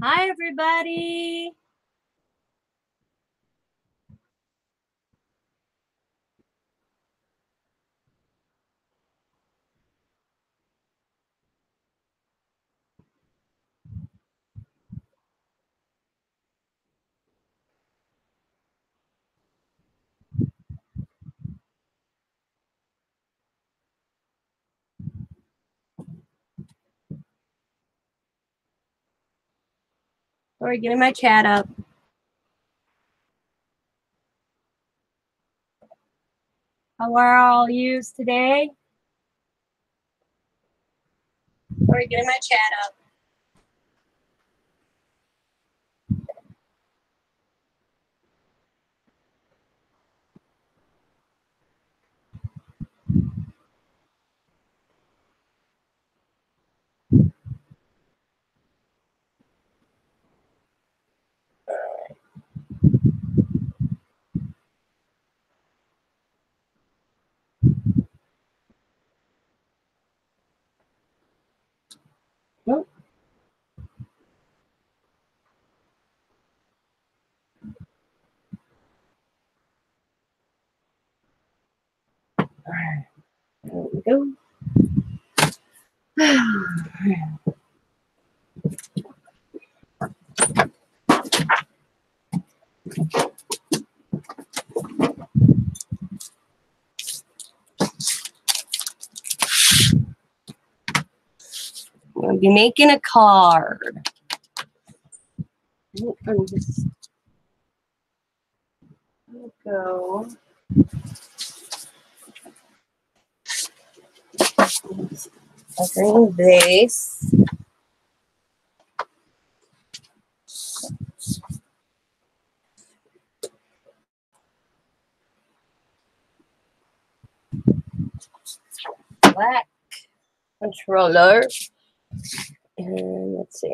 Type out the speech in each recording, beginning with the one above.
Hi, everybody. Sorry, getting my chat up. How are all yous today? Sorry, getting my chat up. Nope. There we go. I'm going to be making a card. I'm just going to go. A green base. Black controller. And let's see.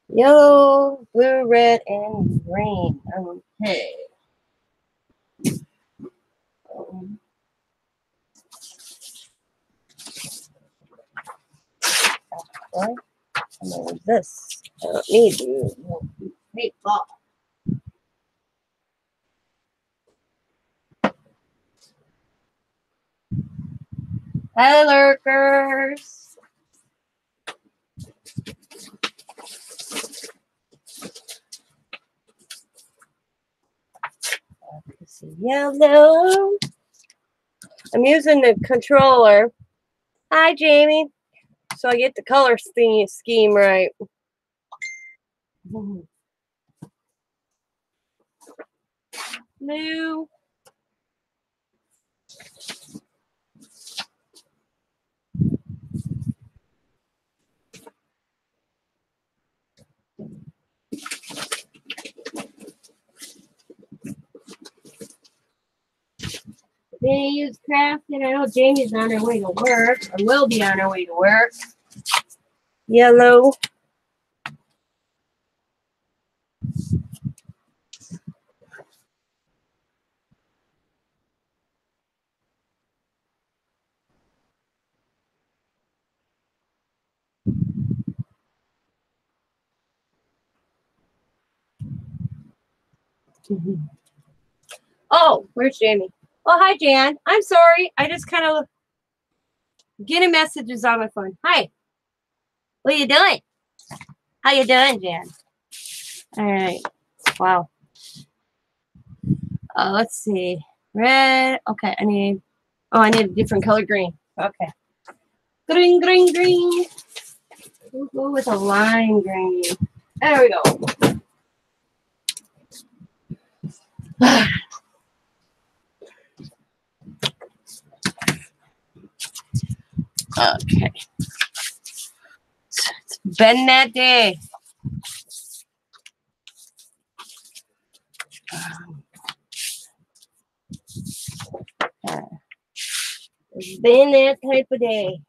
Yellow, blue, red, and green. Okay. What? I'm gonna use this. I don't need you. Hey, ball. Hi, lurkers. Let's see, yellow. I'm using the controller. Hi, Jamie. So I get the color scheme right. Blue. They use crafting. I know Jamie's on her way to work, or will be on her way to work. Yellow. Oh, where's Jamie? Oh, hi, Jan. I'm sorry. I just kind of getting messages on my phone. Hi. What are you doing? How you doing, Jan? All right. Wow. Let's see. Red. Okay, I need a different color green. Okay. Green, green, green. We'll go with a lime green. There we go. Okay. It's been that day. It's been that type of day.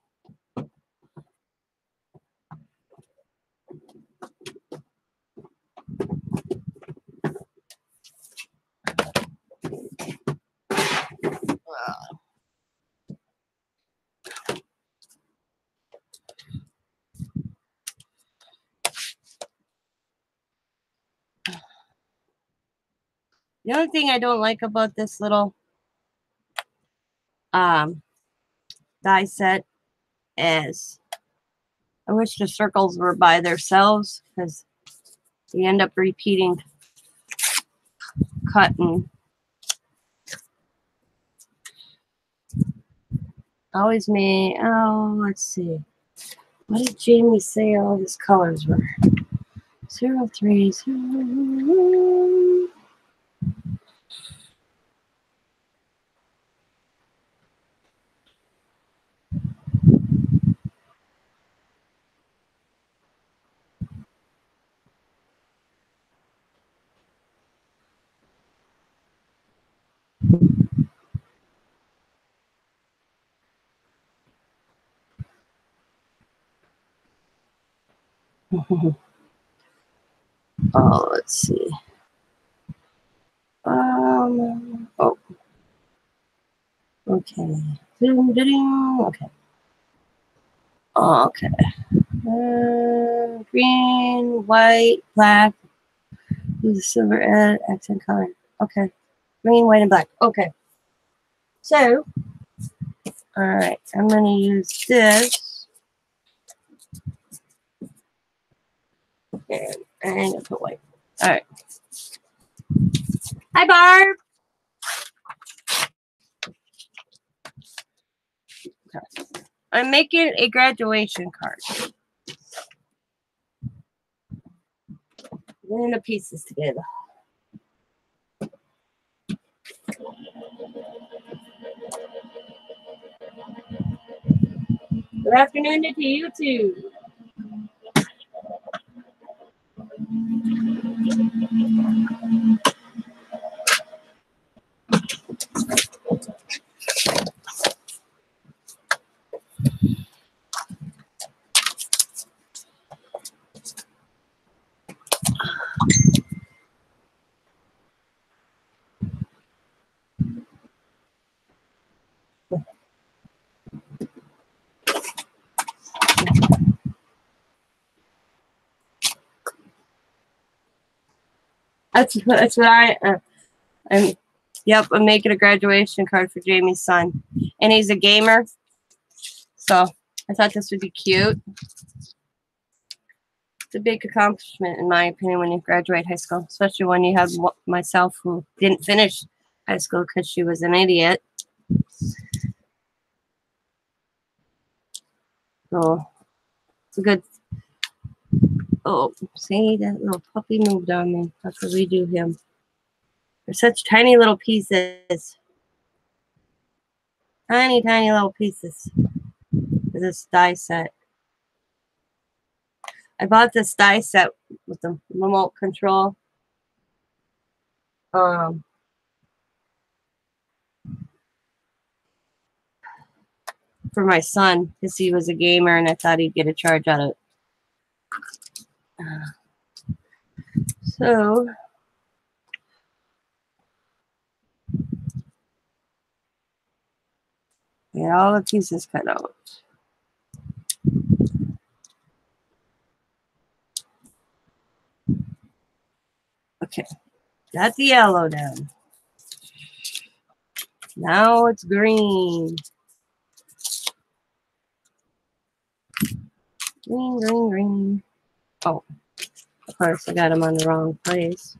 The only thing I don't like about this little die set is I wish the circles were by themselves because you end up repeating cutting. Always me. Oh, let's see. What did Jamie say all these colors were? 03, 0. Oh, let's see. Oh, okay. Okay. Oh, okay. Green, white, black, with a silver accent color. Okay. Green, white, and black. Okay. So, all right. I'm going to use this. And I'm going to put white. All right. Hi, Barb. Okay. I'm making a graduation card. Putting the pieces together. Good afternoon to you too. That's what I'm. Yep, I'm making a graduation card for Jamie's son, and he's a gamer. So I thought this would be cute. It's a big accomplishment, in my opinion, when you graduate high school, especially when you have myself who didn't finish high school because she was an idiot. So it's a good. Oh, see, that little puppy moved on me. I have to redo him. They're such tiny little pieces. Tiny, tiny little pieces. This die set. I bought this die set with the remote control. For my son, because he was a gamer and I thought he'd get a charge out of it. So, yeah, all the pieces cut out. Okay, got the yellow down. Now it's green. Green, green, green. Oh, of course, I got them on the wrong place.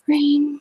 Green.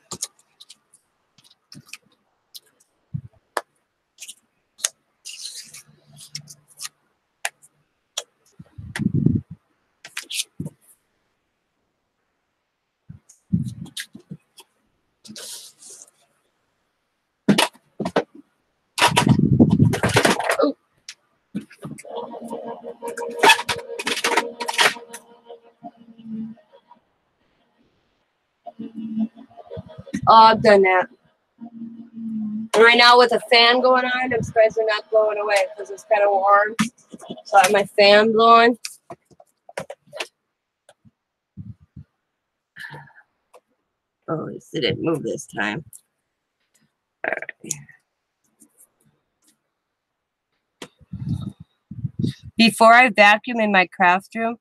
Oh, I've done that. And right now with a fan going on, I'm surprised they're not blowing away because it's kind of warm. So I have my fan blowing. Oh, at least it didn't move this time. All right. Before I vacuum in my craft room,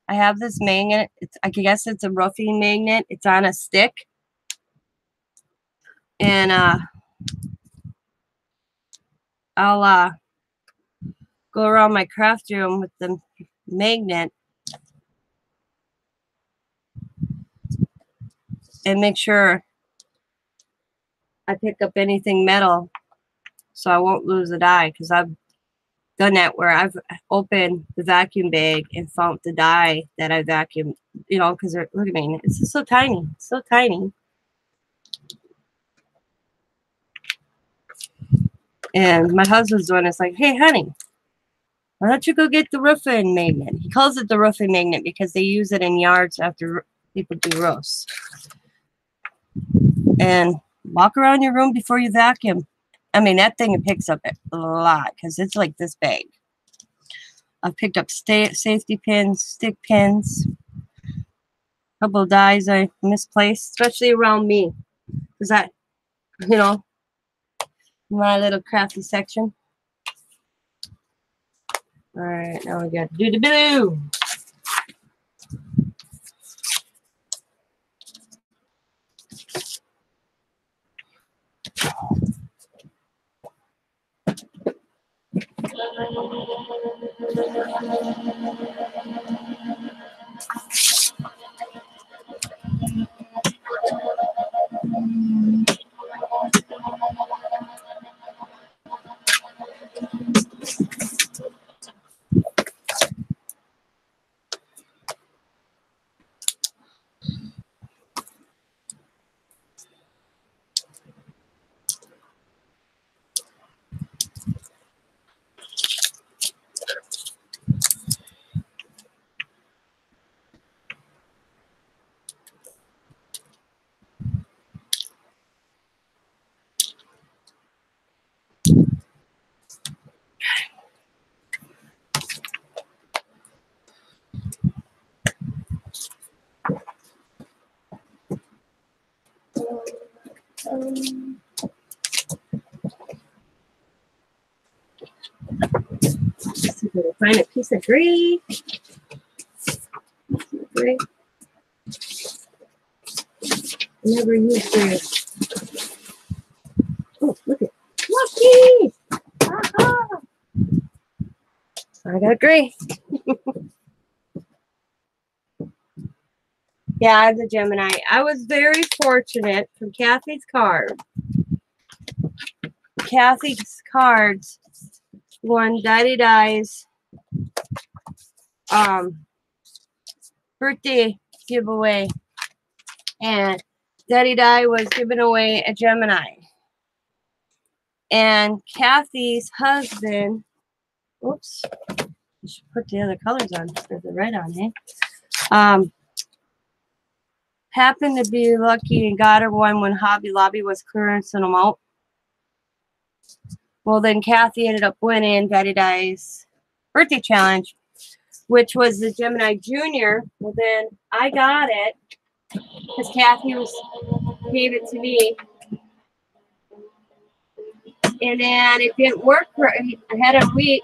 I have this magnet. I guess it's a roofing magnet. It's on a stick. And I'll go around my craft room with the magnet and make sure I pick up anything metal so I won't lose a die, because I've done that where I've opened the vacuum bag and found the die that I vacuumed, you know, because look at me, it's just so tiny, so tiny. And my husband's doing it's like, hey, honey, why don't you go get the roofing magnet? He calls it the roofing magnet because they use it in yards after people do roasts. And walk around your room before you vacuum. I mean, that thing picks up a lot because it's like this big. I've picked up safety pins, stick pins, a couple of dies I misplaced, especially around me. Because I, you know, my little crafty section. All right, now we got to do the blue. Let's see if we can find a piece of gray. Gray. Never used gray. Oh, look at Lucky! Aha! I got gray. Yeah, I'm a Gemini. I was very fortunate from Kathy's card. Kathy's cards won Daddy Die's birthday giveaway, and Daddy Die was giving away a Gemini. And Kathy's husband, oops, I should put the other colors on instead of the red on, eh? Happened to be lucky and got her one when Hobby Lobby was clearancing them out. Well, then Kathy ended up winning Daddy Die's birthday challenge, which was the Gemini Junior. Well, then I got it because Kathy gave it to me. And then it didn't work right. I had a week.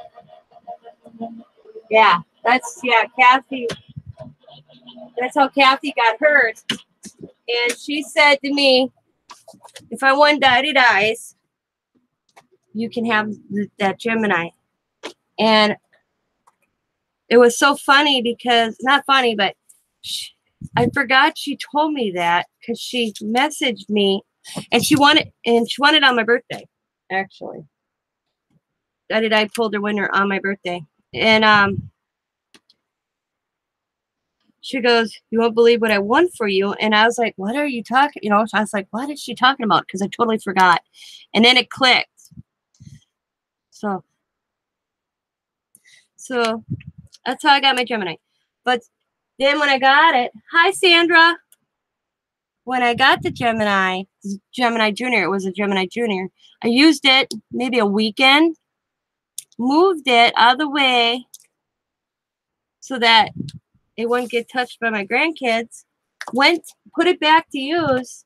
Yeah, Kathy. That's how Kathy got hers. And she said to me, if I won Daddy Dies, you can have that Gemini. And it was so funny because, not funny, but I forgot she told me that because she messaged me and she wanted on my birthday, actually. Daddy Die pulled her winner on my birthday. And she goes, you won't believe what I won for you. And I was like, what are you talking? You know, I was like, what is she talking about? Because I totally forgot. And then it clicked. So that's how I got my Gemini. But then when I got it, hi, Sandra. When I got the Gemini Junior, it was a Gemini Junior. I used it maybe a weekend, moved it out of the way so that it wouldn't get touched by my grandkids, put it back to use,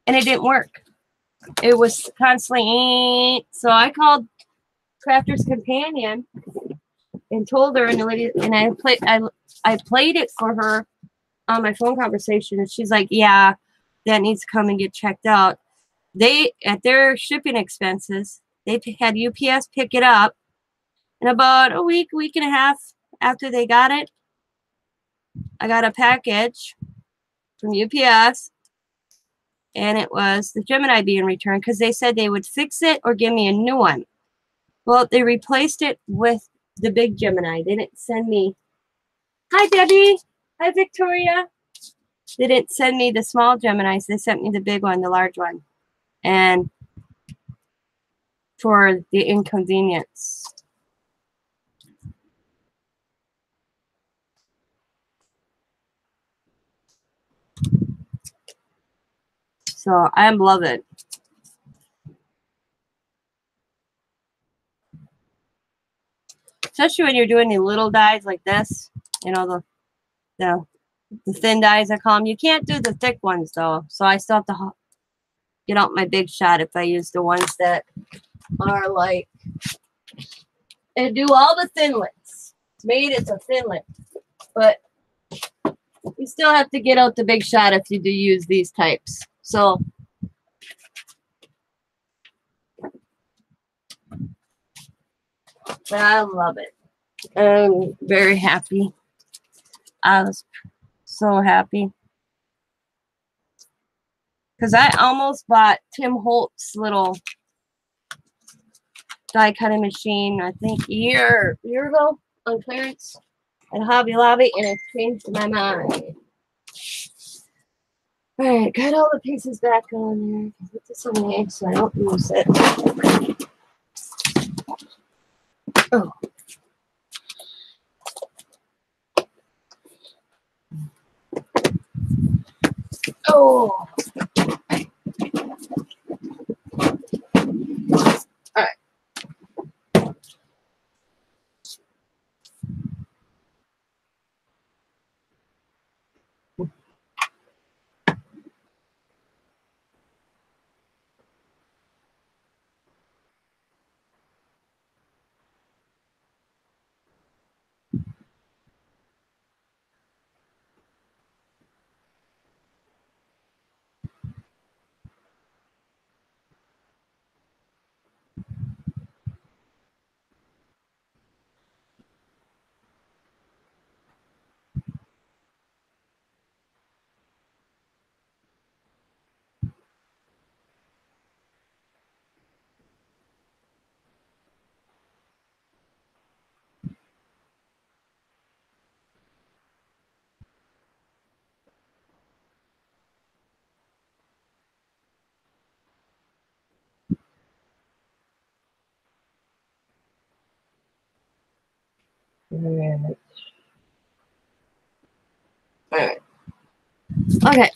and it didn't work. It was constantly, so I called Crafter's Companion and told her, and the lady, and I played it for her on my phone conversation, and she's like, yeah, that needs to come and get checked out. they, at their shipping expenses, they had UPS pick it up. And about a week and a half after they got it, I got a package from UPS, and it was the Gemini being returned because they said they would fix it or give me a new one. Well, they replaced it with the big Gemini. They didn't send me, hi Debbie, hi Victoria. They didn't send me the small Geminis. They sent me the big one, the large one. And for the inconvenience. So I love it. Especially when you're doing the little dies like this, you know, the thin dies I call them. You can't do the thick ones though. So I still have to get out my big shot if I use the ones that are like, and do all the thinlets. It's made, it's a thinlet. But you still have to get out the big shot if you do use these types. So but I love it. I'm very happy. I was so happy. Because I almost bought Tim Holt's little die cutting machine, I think a year ago on clearance at Hobby Lobby, and it changed my mind. Alright, got all the pieces back on there. Put this on the edge so I don't lose it. Oh. Oh. Alright. Alright. Okay.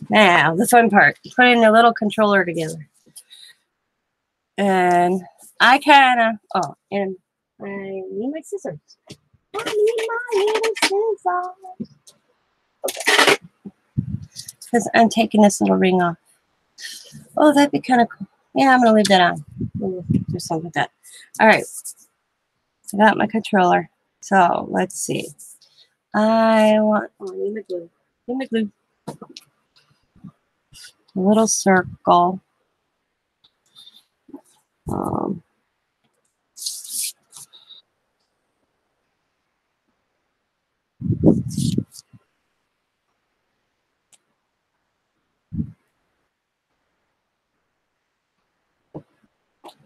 Now, the fun part. Putting the little controller together. And I kind of, oh, and I need my scissors. I need my little scissors. Okay. Because I'm taking this little ring off. Oh, that'd be kind of cool. Yeah, I'm going to leave that on. We'll do something like that. All right. I got my controller. So, let's see. I want, oh, I need my glue. Need my glue. A little circle.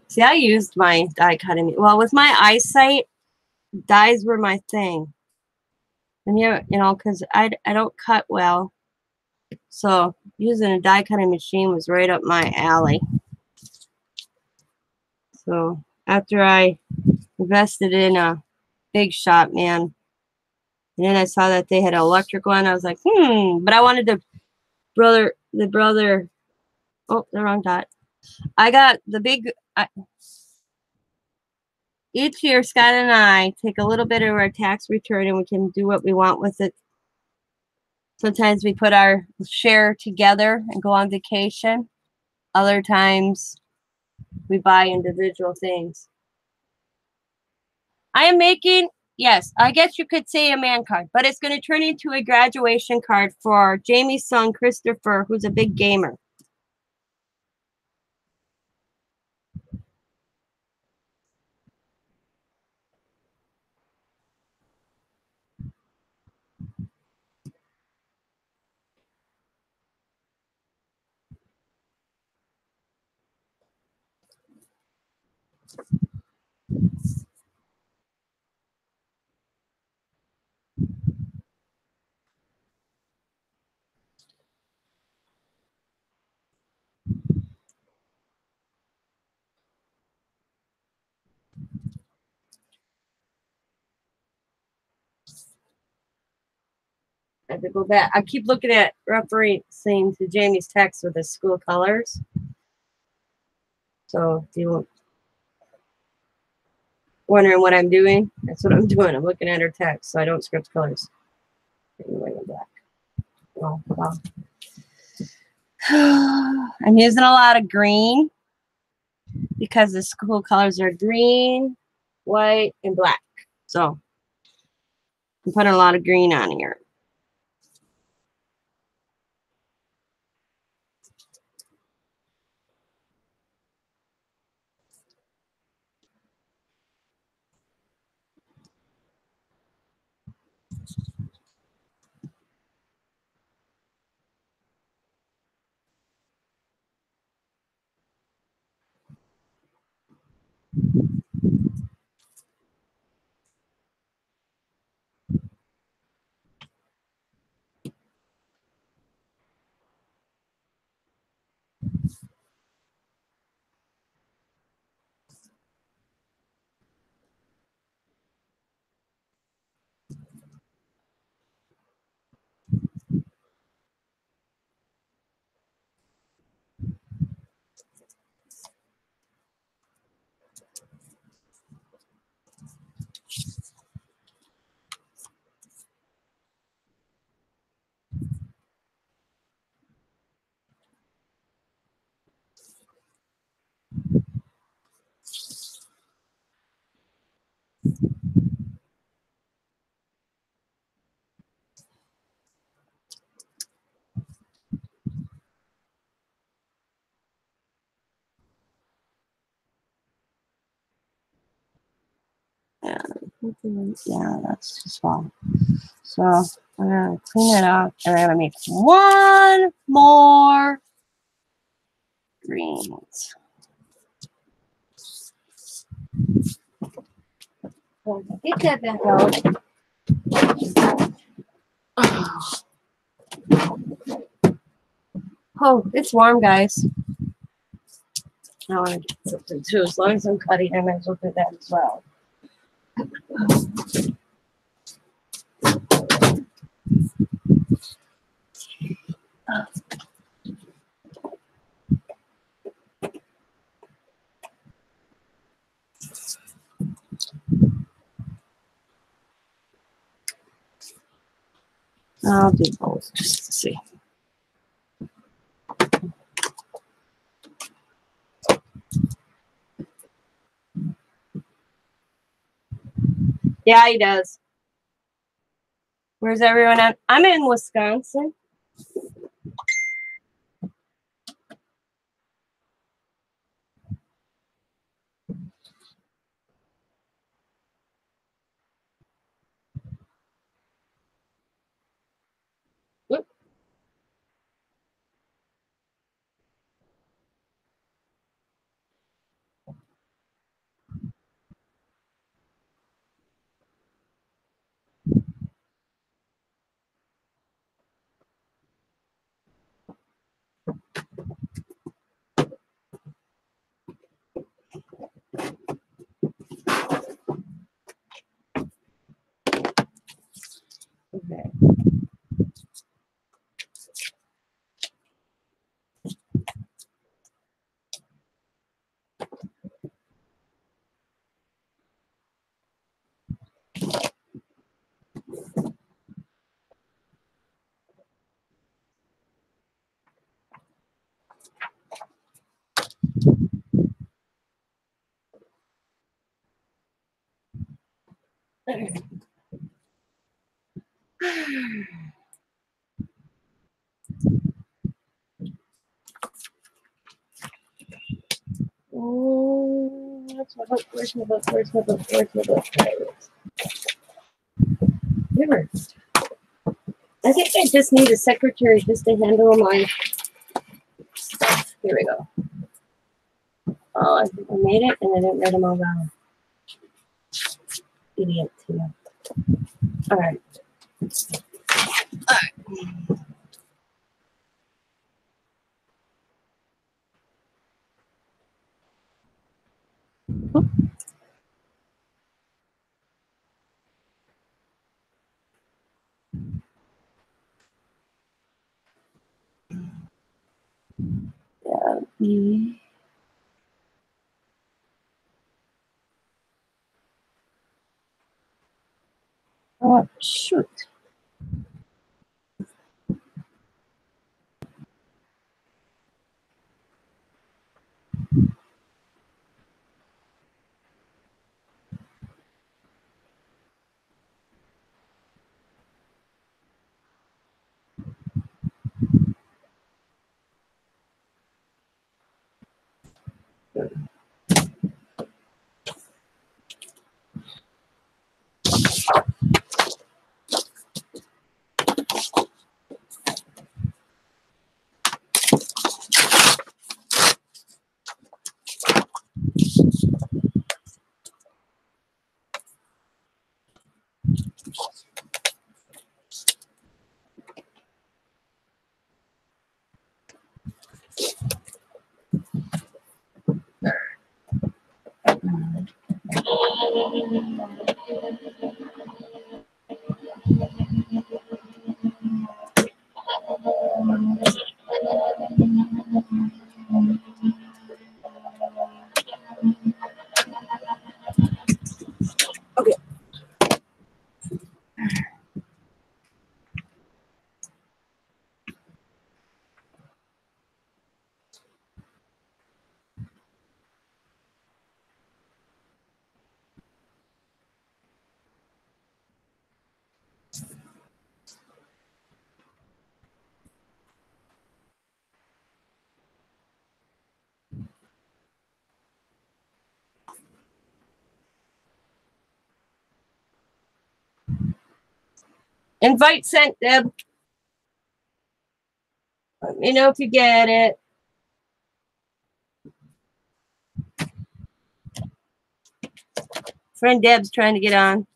See, I used my die cutting. Well, with my eyesight, dies were my thing. And you know, because I don't cut well. So using a die cutting machine was right up my alley. So after I invested in a big shop, man, and then I saw that they had an electric one, I was like, but I wanted the brother, oh, the wrong dot. I got the big, each year, Scott and I take a little bit of our tax return and we can do what we want with it. Sometimes we put our share together and go on vacation. Other times we buy individual things. I am making, yes, I guess you could say a man card, but it's going to turn into a graduation card for Jamie's son, Christopher, who's a big gamer. have to go back. I keep looking at referencing to Jamie's text with the school colors. So if you wondering what I'm doing, that's what I'm doing. I'm looking at her text so I don't script colors. Anyway, I'm back. Oh, wow. I'm using a lot of green because the school colors are green, white, and black. So I'm putting a lot of green on here. Yeah, that's just fine. So I'm gonna clean it up and I'm gonna make one more greens. Get that back out. Oh, it's warm, guys. I want to get something too. As long as I'm cutting, I might as well do that as well. I'll do both just to see. Yeah, he does. Where's everyone at? I'm in Wisconsin. Whoop. Okay. Oh, that's my book. Where's my book? Where's my book? Where's my book? Never. I think I just need a secretary just to handle my stuff. Here we go. Oh, I think I made it and I didn't write them all down. Idiot, too. All right. E. Oh, shoot. Okay. Invite sent, Deb. Let me know if you get it. Friend Deb's trying to get on.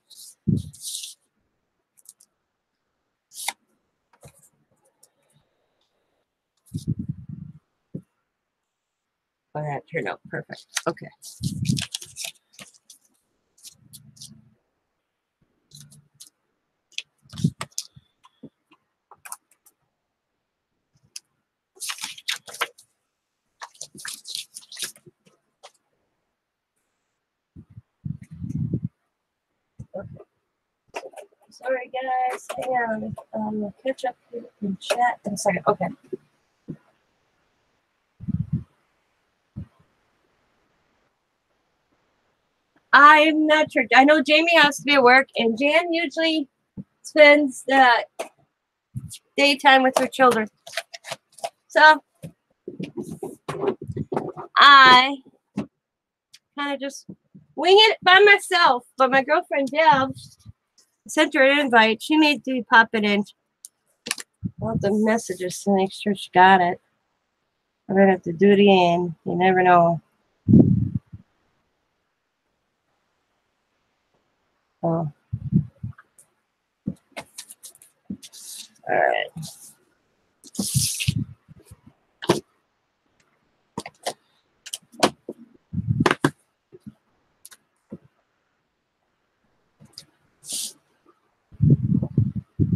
Oh, that turned out perfect. Okay. Sorry, guys. Hang on. We'll catch up here in chat in a second. Okay. I'm not sure. I know Jamie has to be at work, and Jan usually spends the daytime with her children. So I kind of just wing it by myself. But my girlfriend Deb sent her an invite. She may do pop it in. I'll have the messages to make sure she got it. I'm gonna have to do it again. You never know. Oh. All right.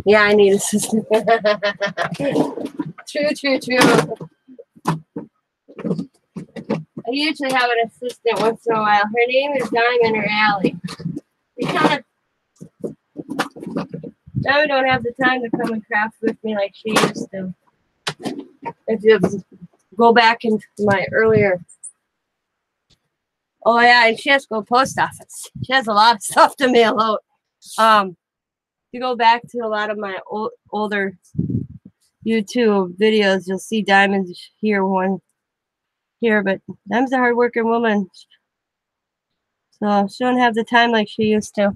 Yeah, I need assistance. True. I usually have an assistant once in a while. Her name is Diamond or Allie. We kind of Diamond don't have the time to come and craft with me like she used to. If you go back into my earlier. Oh yeah, and she has to go post office. She has a lot of stuff to mail out. If you go back to a lot of my older YouTube videos, you'll see Diamond here, one here, but Diamond's a hardworking woman. So she don't have the time like she used to.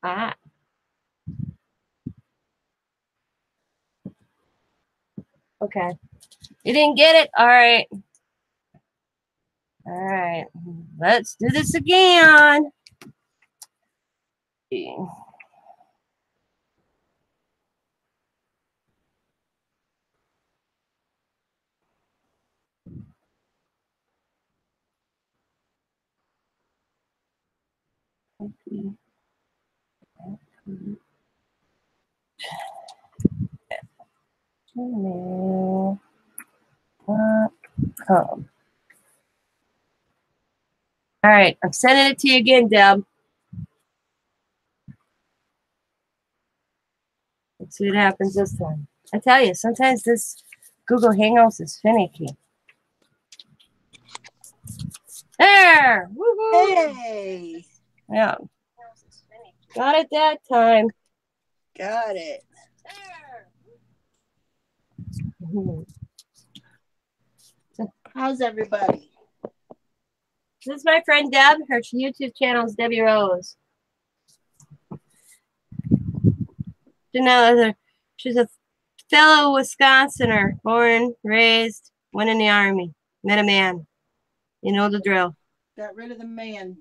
Ah. Okay. You didn't get it? All right. All right. Let's do this again. All right, I'm sending it to you again, Deb. Let's see what happens this time. I tell you, sometimes this Google Hangouts is finicky. There! Woohoo! Hey! Yeah. Got it that time. Got it. There. How's everybody? This is my friend Deb. Her YouTube channel is Debbie Rose. She's a fellow Wisconsinner, born, raised, went in the Army, met a man. You know the drill. Got rid of the man.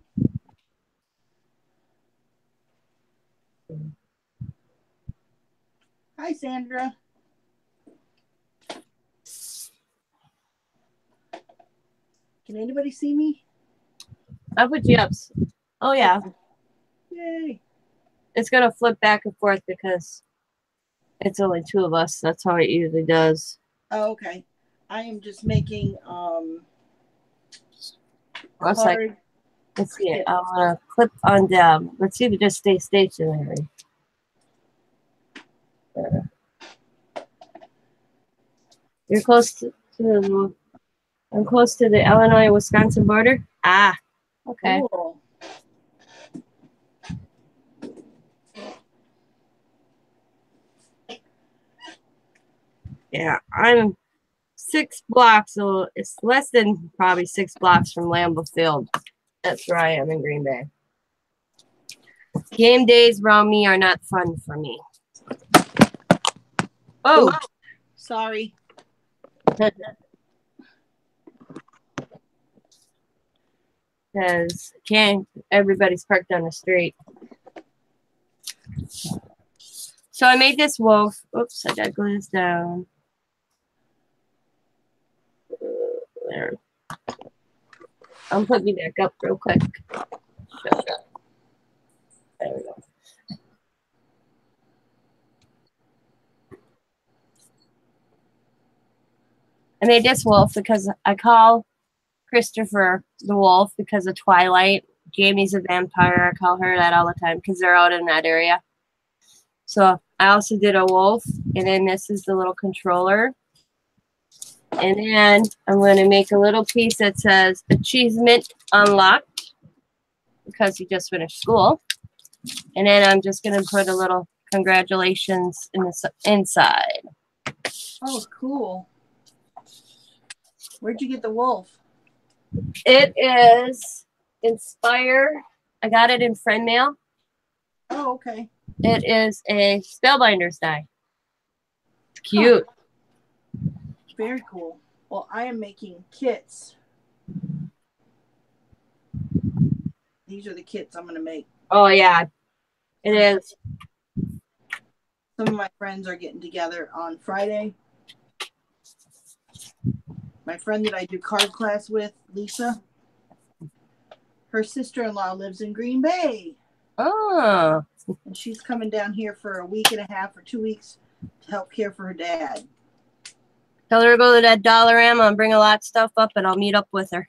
Hi, Sandra. Can anybody see me? I'll put you up. Oh, yeah. Yay. It's going to flip back and forth because it's only two of us. That's how it usually does. Oh, okay. I am just making Let's see it. I want to clip on Deb. Let's see if it just stays stationary. You're close to I'm close to the Illinois-Wisconsin border. Ah, okay. Cool. Yeah, I'm 6 blocks, so it's less than probably 6 blocks from Lambeau Field. That's where I am in Green Bay. Game days around me are not fun for me. Oh, sorry. Because everybody's parked on the street. So I made this wolf. Oops, I gotta glue this down. There. I'm putting you back up real quick. There we go. I made this wolf because I call Christopher the wolf because of Twilight. Jamie's a vampire. I call her that all the time because they're out in that area. So I also did a wolf, and then this is the little controller. And then I'm going to make a little piece that says achievement unlocked because he just finished school. And then I'm just going to put a little congratulations in the inside. Oh, cool. Where'd you get the wolf? It is Inspire. I got it in friend mail. Oh, okay. It is a Spellbinders die. It's cute. Oh. Very cool. Well, I am making kits. These are the kits I'm going to make. Oh, yeah. It is. Some of my friends are getting together on Friday. My friend that I do card class with, Lisa, her sister-in-law lives in Green Bay. Oh. And she's coming down here for a week and a half or 2 weeks to help care for her dad. Tell her to go to that Dollarama and bring a lot of stuff up, and I'll meet up with her.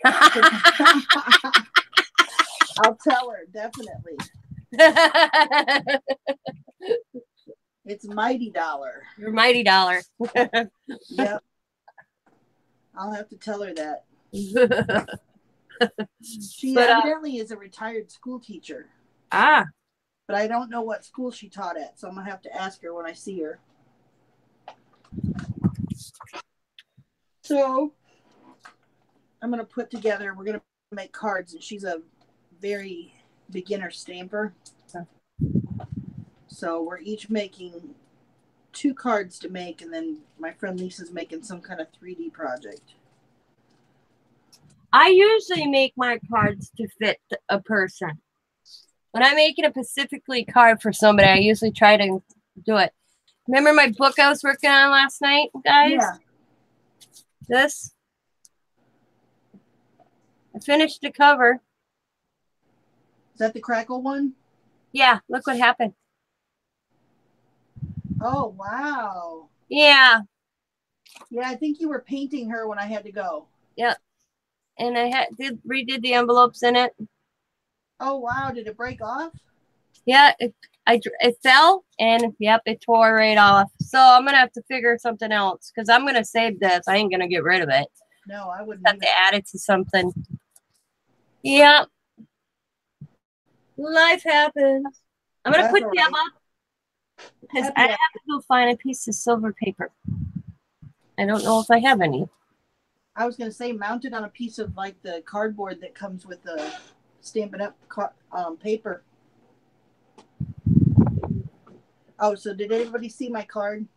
I'll tell her, definitely. It's Mighty Dollar. Your Mighty Dollar. Yep. I'll have to tell her that. She evidently is a retired school teacher. Ah. But I don't know what school she taught at, so I'm going to have to ask her when I see her. So I'm going to put together, we're going to make cards, and she's a very beginner stamper. So we're each making 2 cards to make, and then my friend Lisa's making some kind of 3D project. I usually make my cards to fit a person. When I'm making a specifically card for somebody, I usually try to do it. Remember my book I was working on last night, guys? Yeah. This. I finished the cover. that the crackle one? Yeah, look what happened. Oh, wow. Yeah. Yeah, I think you were painting her when I had to go. Yeah. And I redid the envelopes in it. Oh, wow. Did it break off? Yeah, it fell and yep, it tore right off. So I'm gonna have to figure something else because I'm gonna save this. I ain't gonna get rid of it. No, I wouldn't. Have to add it to something. Yep. Life happens. I'm gonna put Deb up because I have to go find a piece of silver paper. I don't know if I have any. I was gonna say mount it on a piece of like the cardboard that comes with the Stampin' Up paper. Oh, so did everybody see my card?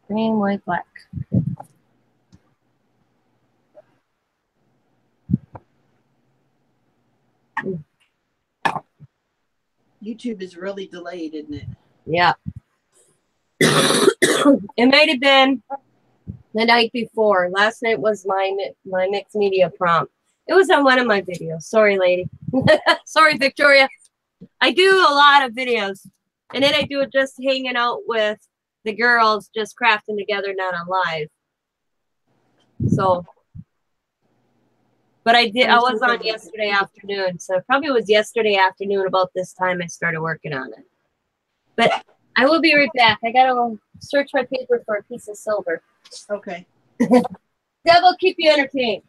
Green, white, black. YouTube is really delayed, isn't it? Yeah. It might have been the night before. Last night was my mixed media prompt. It was on one of my videos. Sorry, lady. Sorry, Victoria. I do a lot of videos. And then I do it just hanging out with the girls, just crafting together, not on live. So, but I was on yesterday afternoon. So it probably was yesterday afternoon about this time I started working on it. But I will be right back. I got to search my paper for a piece of silver. Okay. That will keep you entertained.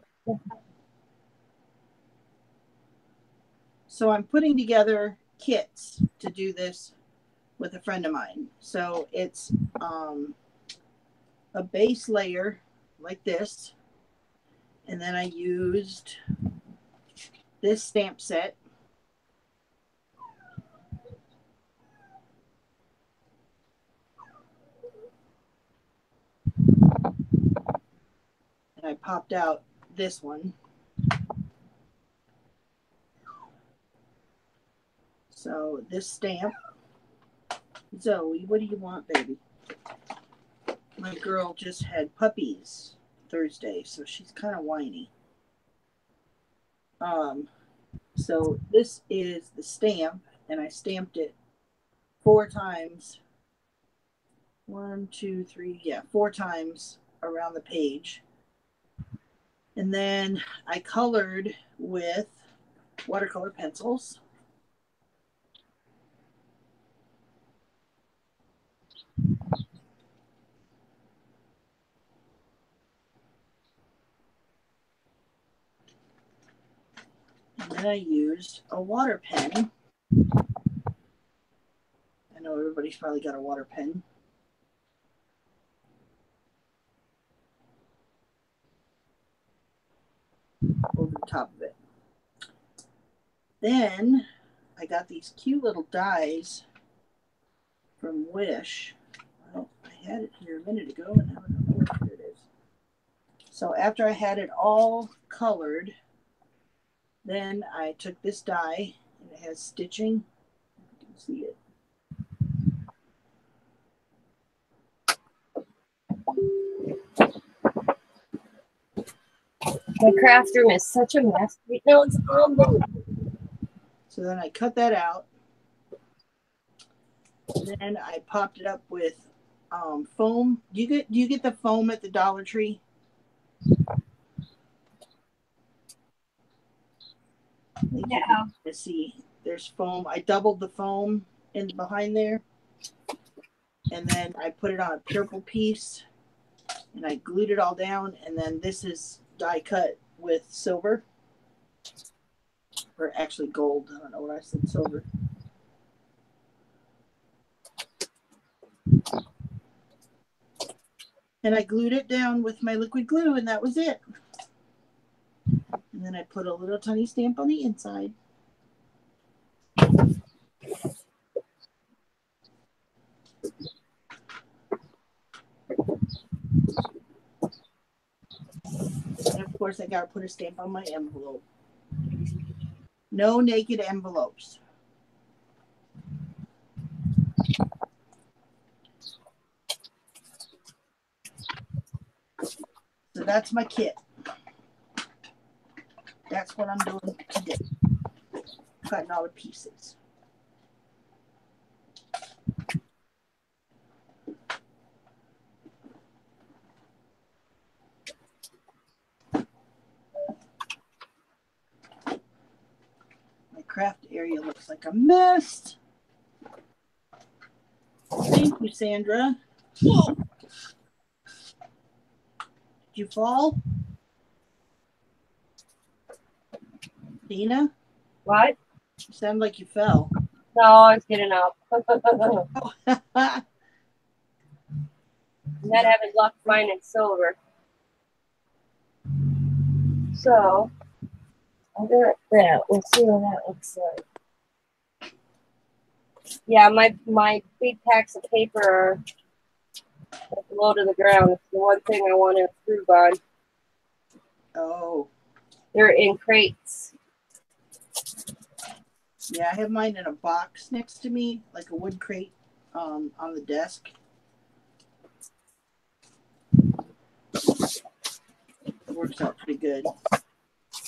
So I'm putting together kits to do this with a friend of mine. So it's a base layer like this. And then I used this stamp set. And I popped out this one. So this stamp, Zoe, what do you want, baby? My girl just had puppies Thursday, so she's kind of whiny. So this is the stamp, and I stamped it 4 times. 1, 2, 3, yeah, 4 times around the page. And then I colored with watercolor pencils. And then I used a water pen. I know everybody's probably got a water pen. Over the top of it. Then I got these cute little dies from Wish. Well, I had it here a minute ago and now I don't know where it is. So after I had it all colored, then I took this die and it has stitching. You can see it. My craft room is such a mess. No, it's unbelievable. So then I cut that out. Then I popped it up with foam. Do you get the foam at the Dollar Tree? Yeah. To see, there's foam. I doubled the foam in behind there, and then I put it on a purple piece, and I glued it all down. And then this is die cut with silver, or actually gold. I don't know what I said, silver. And I glued it down with my liquid glue, and that was it. And then I put a little tiny stamp on the inside. And of course, I got to put a stamp on my envelope. No naked envelopes. So that's my kit. That's what I'm doing today. Cutting all the pieces. My craft area looks like a mess. Thank you, Sandra. Whoa. Did you fall? Dina? What? You sound like you fell. No, I was getting up. Oh. Not having luck finding silver. So, I'll do it that. We'll see what that looks like. Yeah, my big packs of paper are low to the ground. It's the one thing I want to improve on. Oh. They're in crates. Yeah, I have mine in a box next to me, like a wood crate on the desk. It works out pretty good.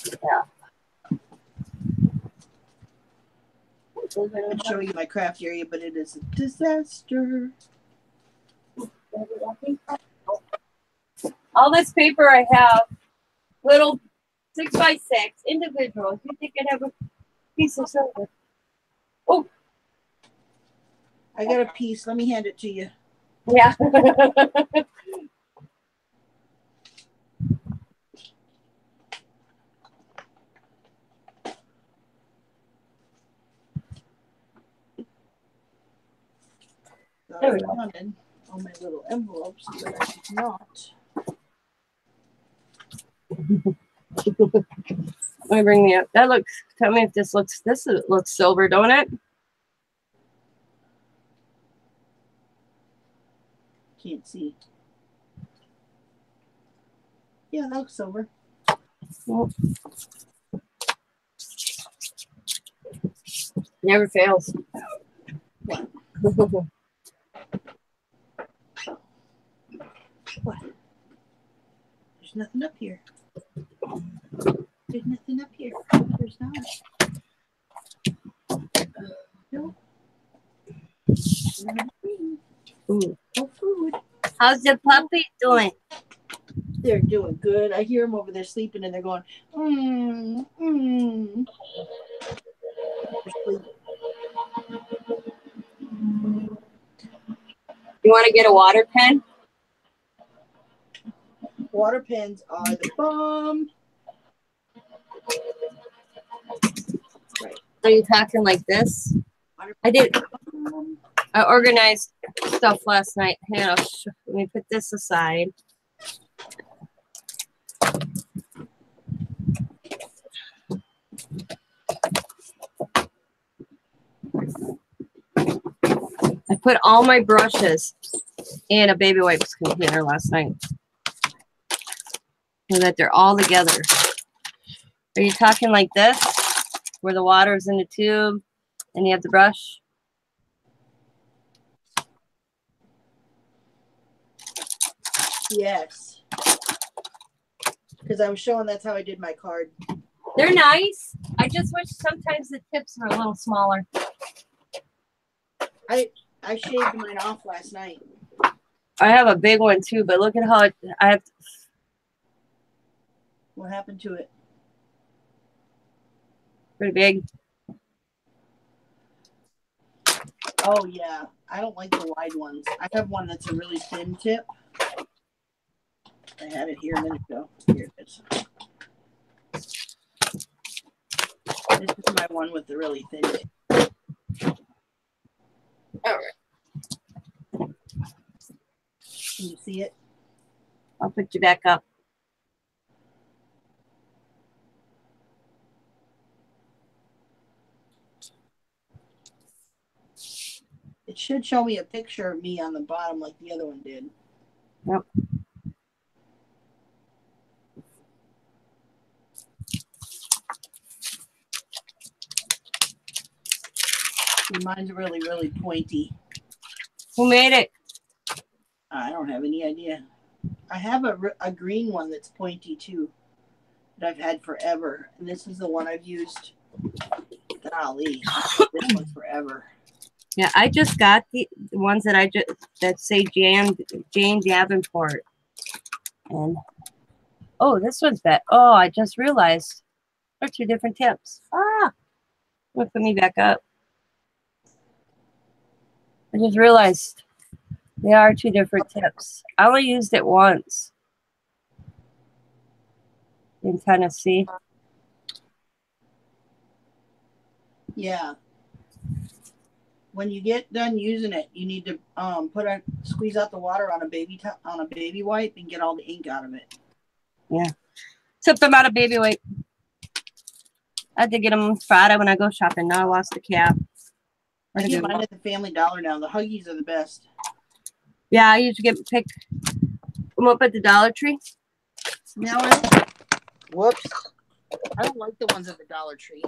Yeah. I'll show you my craft area, but it is a disaster. All this paper I have, little 6x6 individuals. You think I'd have a piece of silver? Oh, I got a piece. Let me hand it to you. yeah. I wanted all my little envelopes, but I did not. Let me bring me up. That looks. Tell me if this looks. Looks silver, don't it? Can't see. Yeah, that looks silver. Well, never fails. What? What? There's nothing up here. There's nothing up here. There's not. No. Ooh. No food. How's the puppy doing? They're doing good. I hear them over there sleeping, and they're going, They're sleeping. You want to get a water pen? Water pens are the bomb. Right. Are you talking like this? I did. I organized stuff last night. Hang on, let me put this aside. I put all my brushes in a baby wipes container last night. So that they're all together. Are you talking like this? Where the water is in the tube and you have the brush? Yes. Because I was showing that's how I did my card. They're nice. I just wish sometimes the tips were a little smaller. I shaved mine off last night. I have a big one too, but look at how I have. What happened to it? Pretty big. Oh, yeah. I don't like the wide ones. I have one that's a really thin tip. I had it here a minute ago. Here it is. This is my one with the really thin tip. All right. Can you see it? I'll put you back up. It should show me a picture of me on the bottom like the other one did. Yep. Mine's really, really pointy. Who made it? I don't have any idea. I have a green one that's pointy too that I've had forever, and this is the one I've used. Golly, this one's forever. Yeah, I just got the ones that say Jane Davenport, and oh, this one's bad. Oh, I just realized they're two different tips. Put me back up. I just realized they are two different tips. I only used it once in Tennessee. Yeah. When you get done using it, you need to squeeze out the water on a baby wipe and get all the ink out of it. Yeah. Tip them out of baby wipe. I had to get them Friday when I go shopping. Now I lost the cap. I get mine at the Family Dollar now. The Huggies are the best. Yeah, I usually pick them up at the Dollar Tree. No, whoops. I don't like the ones at the Dollar Tree.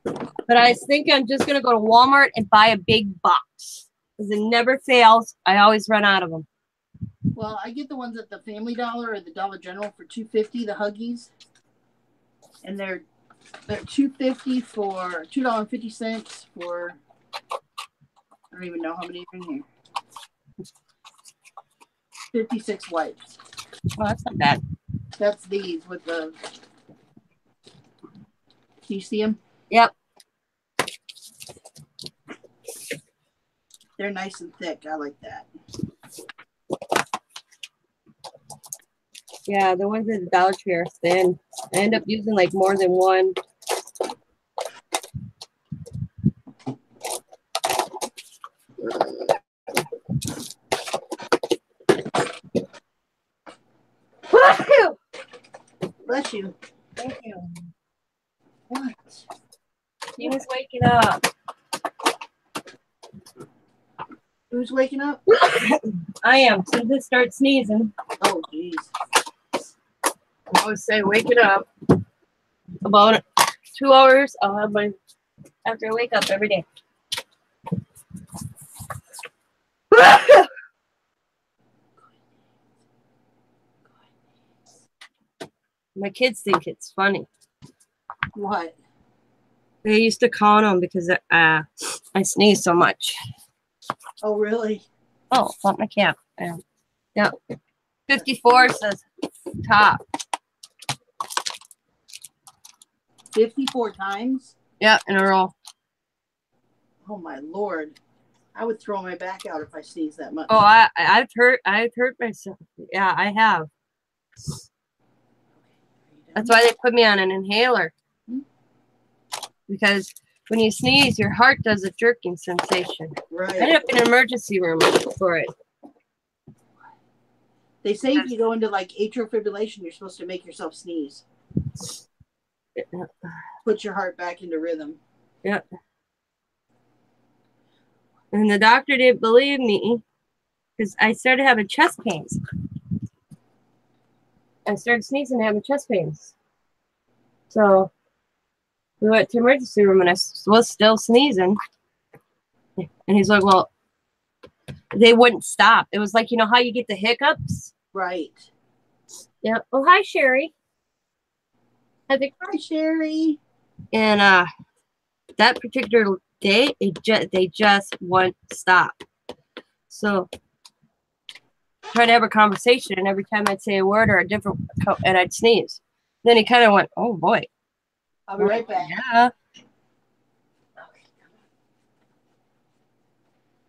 But I was thinking I'm just going to go to Walmart and buy a big box. Because it never fails. I always run out of them. Well, I get the ones at the Family Dollar or the Dollar General for $2.50, the Huggies. And they're $2.50 for $2.50 for, I don't even know how many are in here. 56 wipes. Oh, that's not bad. That's these with the. Can you see them? Yep. They're nice and thick. I like that. Yeah, the ones at the Dollar Tree are thin. I end up using like more than one. Bless you. Thank you. What? He was waking up. Who's waking up? I am. As soon as I start sneezing. Oh, jeez. I always say waking up. About 2 hours, I'll have my after I wake up every day. My kids think it's funny. What? They used to call them because I sneeze so much. Oh, really? Oh, want my cap. Yeah. 54 says top. 54 times? Yeah, in a row. Oh, my Lord. I would throw my back out if I sneezed that much. Oh, I've hurt myself. Yeah, I have. That's why they put me on an inhaler. Because when you sneeze, your heart does a jerking sensation. Right. I ended up in an emergency room for it. They say if you go into like atrial fibrillation, you're supposed to make yourself sneeze. Put your heart back into rhythm. Yeah. And the doctor didn't believe me because I started having chest pains. I started sneezing and having chest pains. So we went to emergency room and I was still sneezing. And he's like, well, they wouldn't stop. It was like, you know how you get the hiccups? Right. Yeah. Oh, hi, Sherry. Hi, Sherry. And that particular day, they just wouldn't stop. So try to have a conversation, and every time I'd say a word or a different, and I'd sneeze. Then he kind of went, "Oh boy." I'll be right back. Yeah.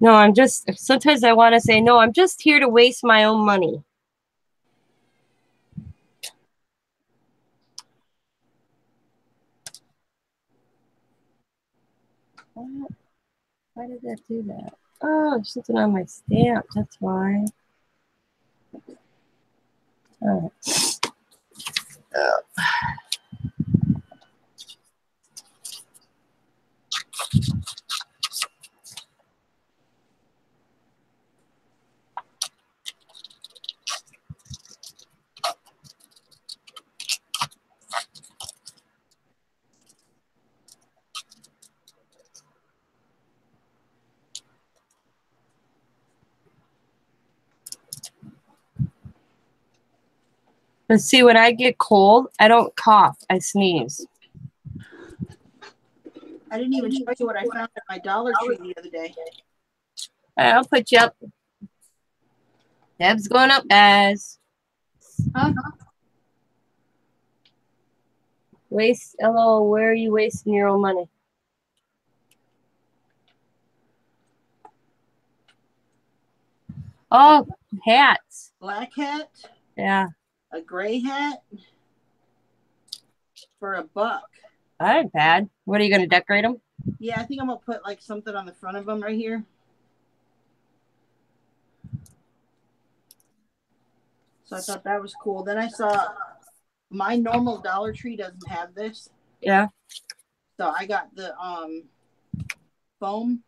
No, I'm just. Sometimes I want to say, no, I'm just here to waste my own money. What? Why did that do that? Oh, there's something on my stamp. That's why. All right. But see, when I get cold, I don't cough. I sneeze. I didn't even show you what I found at my Dollar Tree the other day. I'll put you up. Deb's going up, guys. Huh? Hello, where are you wasting your own money? Oh, hats. Black hat, Yeah. a gray hat for $1. That ain't bad. What are you going to decorate them? Yeah, I think I'm going to put like something on the front of them right here. So I thought that was cool. Then I saw my normal Dollar Tree doesn't have this. Yeah. So I got the foam.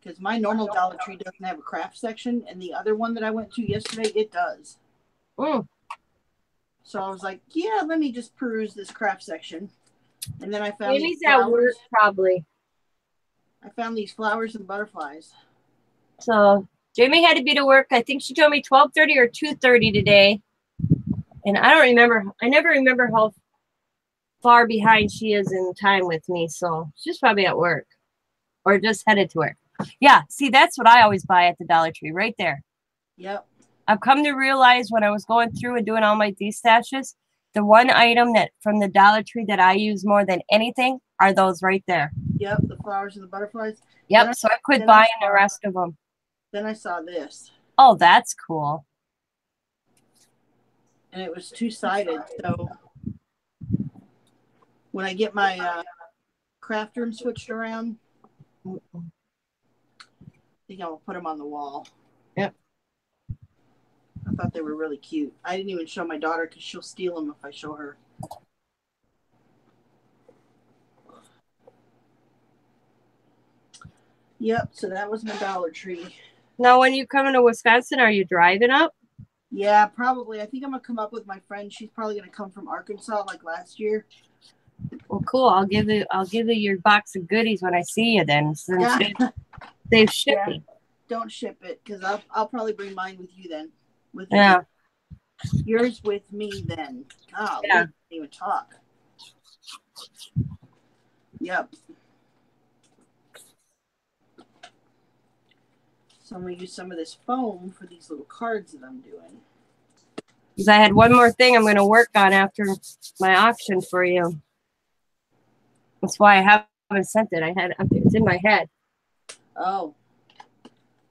Because my normal Dollar Tree doesn't have a craft section, and the other one that I went to yesterday, it does. Mm. So I was like, yeah, let me just peruse this craft section. And then I found Jamie's these at flowers. work, probably. I found these flowers and butterflies. So Jamie had to be to work. I think she told me 12:30 or 2:30 today. And I don't remember. I never remember how far behind she is in time with me. So she's probably at work or just headed to work. Yeah. See, that's what I always buy at the Dollar Tree right there. Yep. I've come to realize when I was going through and doing all my destashes, the one item that from the Dollar Tree that I use more than anything are those right there. Yep, the flowers and the butterflies. Yep. So I quit buying the rest of them. Then I saw this. Oh, that's cool. And it was two-sided. So when I get my craft room switched around, I think I'll put them on the wall. Yep. I thought they were really cute. I didn't even show my daughter because she'll steal them if I show her. Yep, so that was my Dollar Tree. Now, when you come into Wisconsin, are you driving up? Yeah, probably. I think I'm gonna come up with my friend. She's probably gonna come from Arkansas like last year. Well, cool. I'll give you your box of goodies when I see you then. Since Yeah. they've shipping. Yeah. Don't ship it because I'll probably bring mine with you then. With Yeah. yours with me then. Oh, Yeah. we didn't even talk. Yep. So I'm gonna use some of this foam for these little cards that I'm doing. Because I had one more thing I'm going to work on after my auction for you. That's why I haven't sent it. It's in my head. Oh.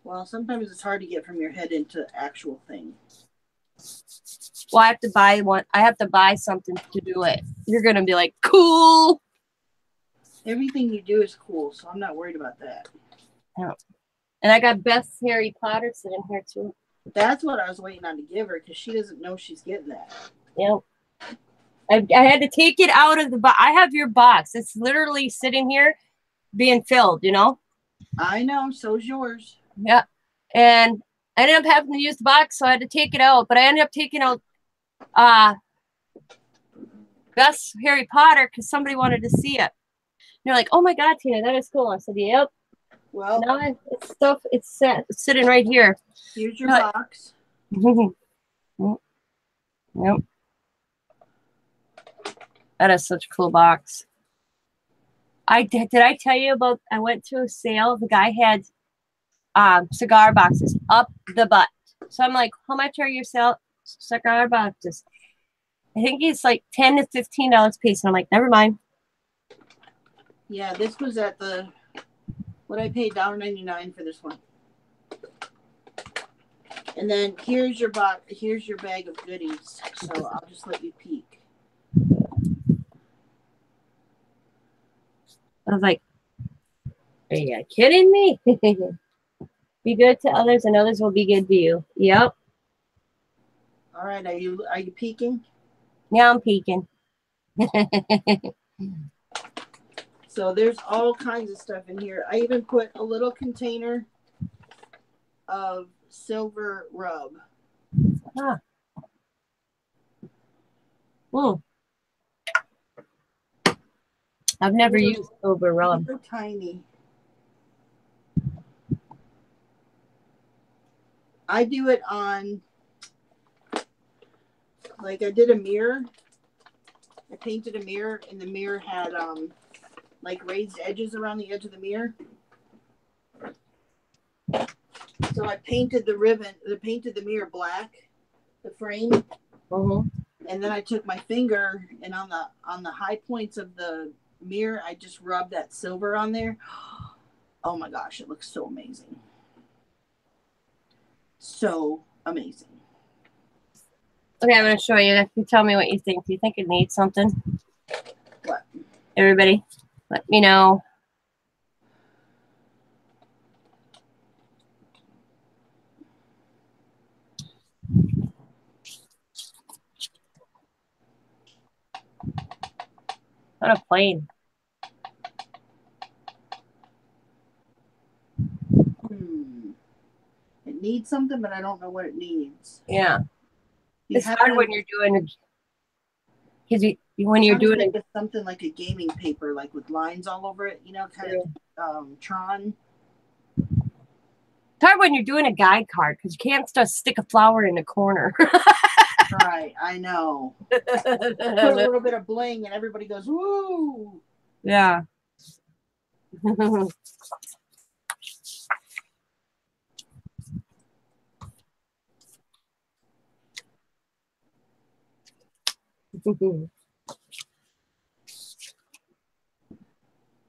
Well, sometimes it's hard to get from your head into actual thing. Well, I have to buy one. I have to buy something to do it. You're going to be like, cool. Everything you do is cool, so I'm not worried about that. Oh. And I got Beth's Harry Potter sitting here too. That's what I was waiting on to give her because she doesn't know she's getting that. Yep. I had to take it out of the box. I have your box. It's literally sitting here being filled, you know? I know. So's yours. Yeah. And I ended up having to use the box, so I had to take it out. But I ended up taking out Beth's Harry Potter because somebody wanted to see it. And they're like, oh my God, Tina, that is cool. I said, yep. Well, now it's sitting right here. Here's your box. Yep. That is such a cool box. Did I tell you about, I went to a sale. The guy had cigar boxes up the butt. So I'm like, how much are your cigar boxes? I think it's like $10 to $15 a piece. And I'm like, never mind. Yeah, this was at what I paid $1.99 for this one. And then here's your box. Here's your bag of goodies. So I'll just let you peek. I was like, are you kidding me? Be good to others and others will be good to you. Yep. All right. Are you peeking? Yeah, I'm peeking. So there's all kinds of stuff in here. I even put a little container of silver rub. Ah. Mm. I've never used silver rub. They're tiny. I do it on, like I did a mirror. I painted a mirror, and the mirror had like raised edges around the edge of the mirror. So I painted painted the mirror black, the frame. Mm-hmm. And then I took my finger, and on the high points of the mirror, I just rubbed that silver on there. Oh my gosh, it looks so amazing. So amazing. Okay, I'm going to show you. You tell me what you think. Do you think it needs something? What? Everybody, let me know. On a plane. It needs something, but I don't know what it needs. Yeah. It's hard when you're doing because when you're doing it, something like a gaming paper, like with lines all over it, you know, kind of Tron. It's hard when you're doing a guide card because you can't just stick a flower in the corner. Right, I know. Put a little bit of bling and everybody goes, woo! Yeah.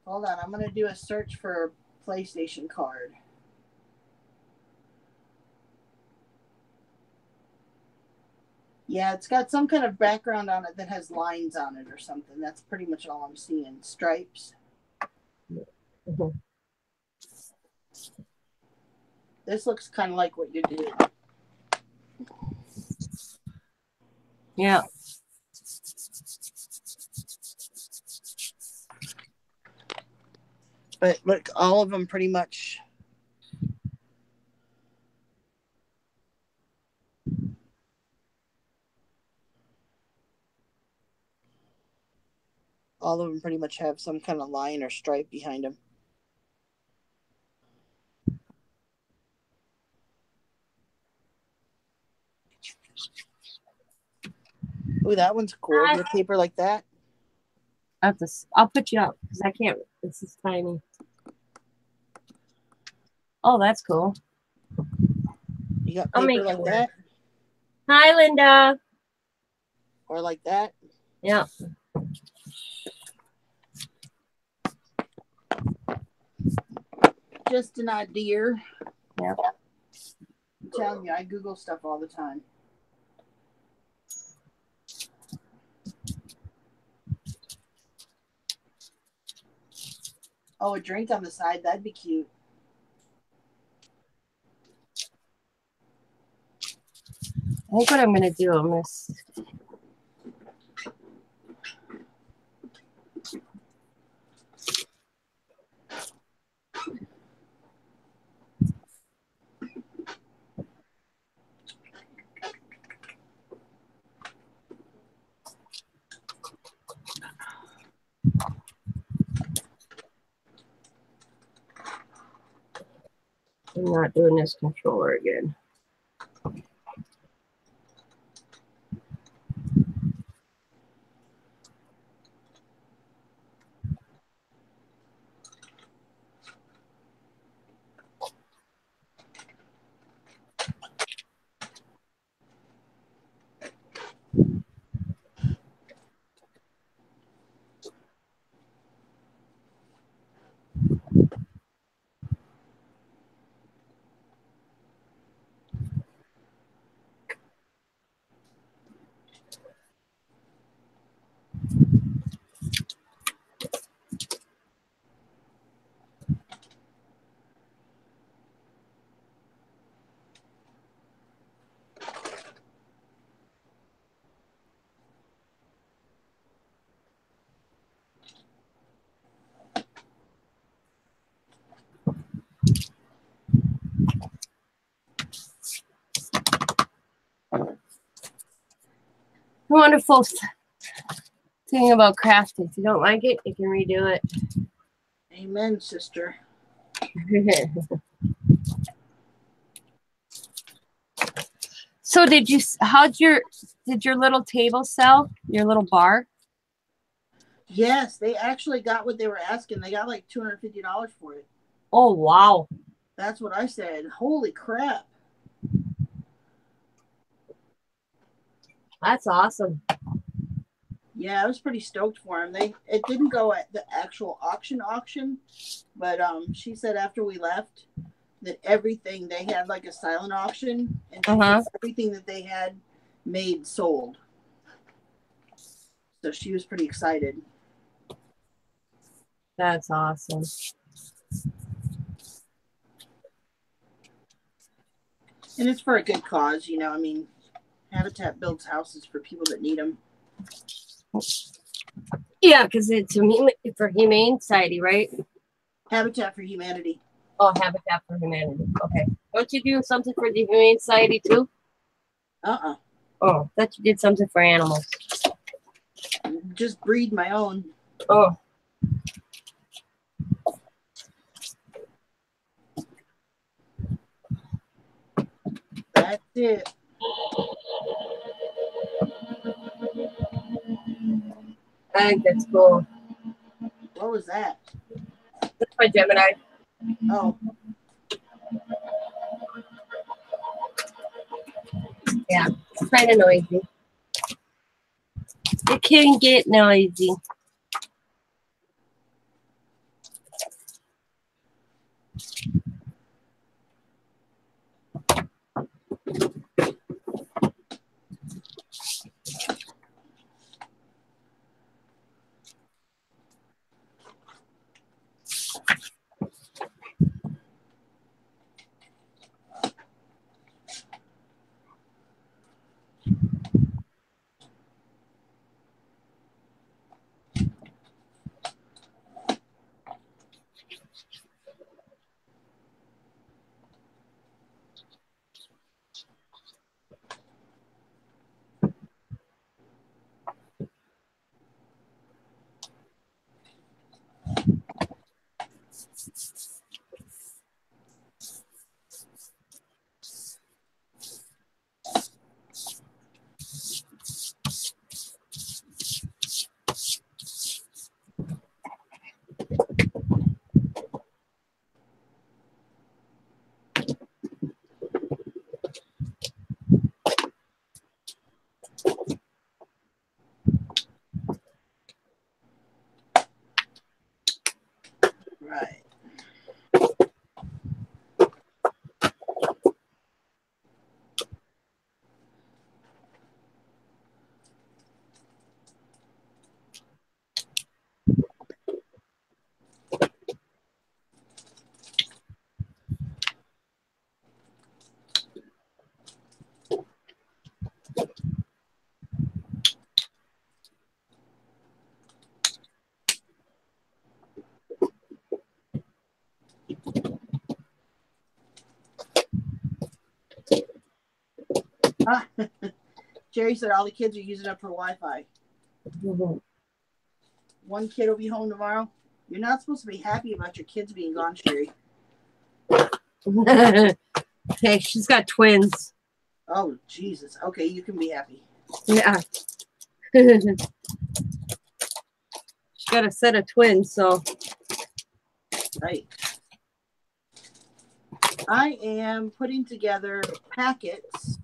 Hold on, I'm going to do a search for PlayStation card. Yeah, it's got some kind of background on it that has lines on it or something. That's pretty much all I'm seeing. Stripes. Mm-hmm. This looks kind of like what you do. Yeah. But look, all of them pretty much. All of them pretty much have some kind of line or stripe behind them. Ooh, that one's cool. The paper like that. I'll put you up because I can't. This is tiny. Oh, that's cool. You got paper like that? Hi, Linda. Or like that? Yeah. Just an idea. Yeah. I'm telling you, I Google stuff all the time. Oh, a drink on the side. That'd be cute. I think what I'm going to do, I'm going to... I'm not doing this controller again. Wonderful thing about crafting. If you don't like it, you can redo it. Amen, sister. So did your little table sell? Your little bar? Yes, they actually got what they were asking. They got like $250 for it. Oh, wow. That's what I said. Holy crap. That's awesome. Yeah, I was pretty stoked for them. It didn't go at the actual auction, but she said after we left that everything they had like a silent auction, and everything that they had made sold. So she was pretty excited. That's awesome. And it's for a good cause, you know. I mean, Habitat builds houses for people that need them. Yeah, because it's for Humane Society, right? Habitat for Humanity. Oh, Habitat for Humanity. Okay. Don't you do something for the Humane Society too? Oh, thought you did something for animals. Just breed my own. Oh. That's it. I think that's cool. What was that? That's my Gemini. Oh. Yeah, it's kind of noisy. It can get noisy. Right. Jerry said all the kids are using up her Wi-Fi. One kid will be home tomorrow. You're not supposed to be happy about your kids being gone, Sherry. Hey, she's got twins. Oh, Jesus. Okay, you can be happy. Yeah. She's got a set of twins, so. Right. I am putting together packets,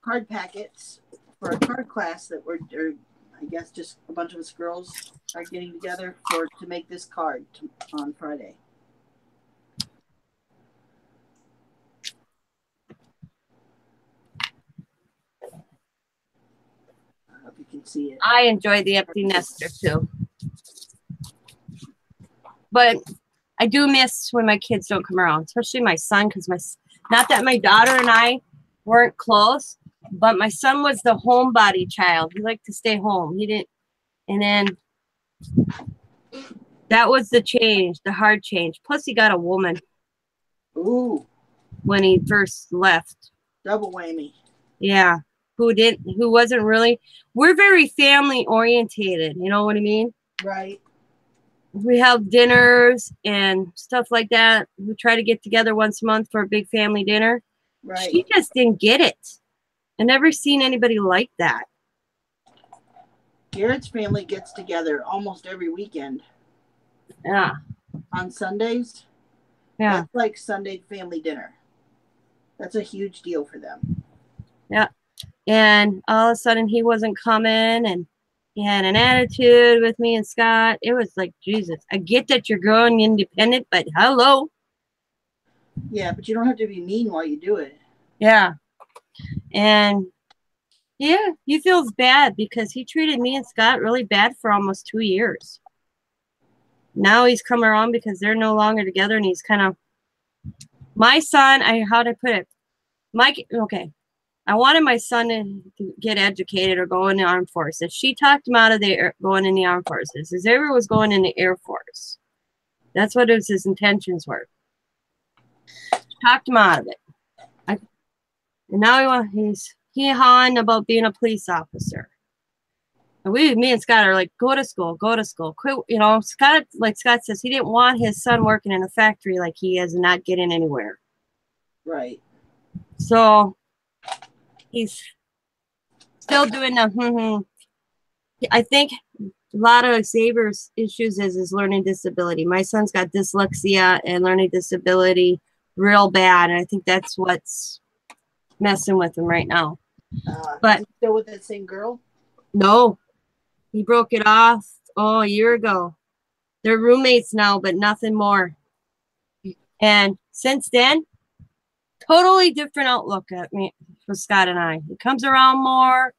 card packets, for a card class that I guess just a bunch of us girls are getting together to make this card on Friday. I hope you can see it. I enjoy the empty nester too. But I do miss when my kids don't come around, especially my son, because not that my daughter and I weren't close, but my son was the homebody child. He liked to stay home. He didn't, and then that was the change, the hard change. Plus, he got a woman. Ooh. When he first left. Double whammy. Yeah. Who wasn't really, we're very family orientated. You know what I mean? Right. We have dinners and stuff like that. We try to get together once a month for a big family dinner. Right. She just didn't get it. I never seen anybody like that. Garrett's family gets together almost every weekend. Yeah. On Sundays. Yeah. That's like Sunday family dinner. That's a huge deal for them. Yeah. And all of a sudden he wasn't coming and he had an attitude with me and Scott. It was like, Jesus, I get that you're growing independent, but hello. Yeah, but you don't have to be mean while you do it. Yeah. And yeah, he feels bad because he treated me and Scott really bad for almost 2 years. Now he's come around because they're no longer together and he's kind of my son. How'd I put it? Okay. I wanted my son to get educated or go in the armed forces. She talked him out of going in the armed forces. Xavier was going in the Air Force. That's what his intentions were. Talked him out of it. And now he's hee-hawing about being a police officer. And me and Scott are like, go to school, quit. Scott, like Scott says, he didn't want his son working in a factory like he is and not getting anywhere. Right. So he's still doing the I think a lot of Xavier's issues is his learning disability. My son's got dyslexia and learning disability real bad. And I think that's what's messing with him right now. But is he still with that same girl? No, he broke it off a year ago. They're roommates now, but nothing more. And since then, totally different outlook at me for Scott and I. He comes around more.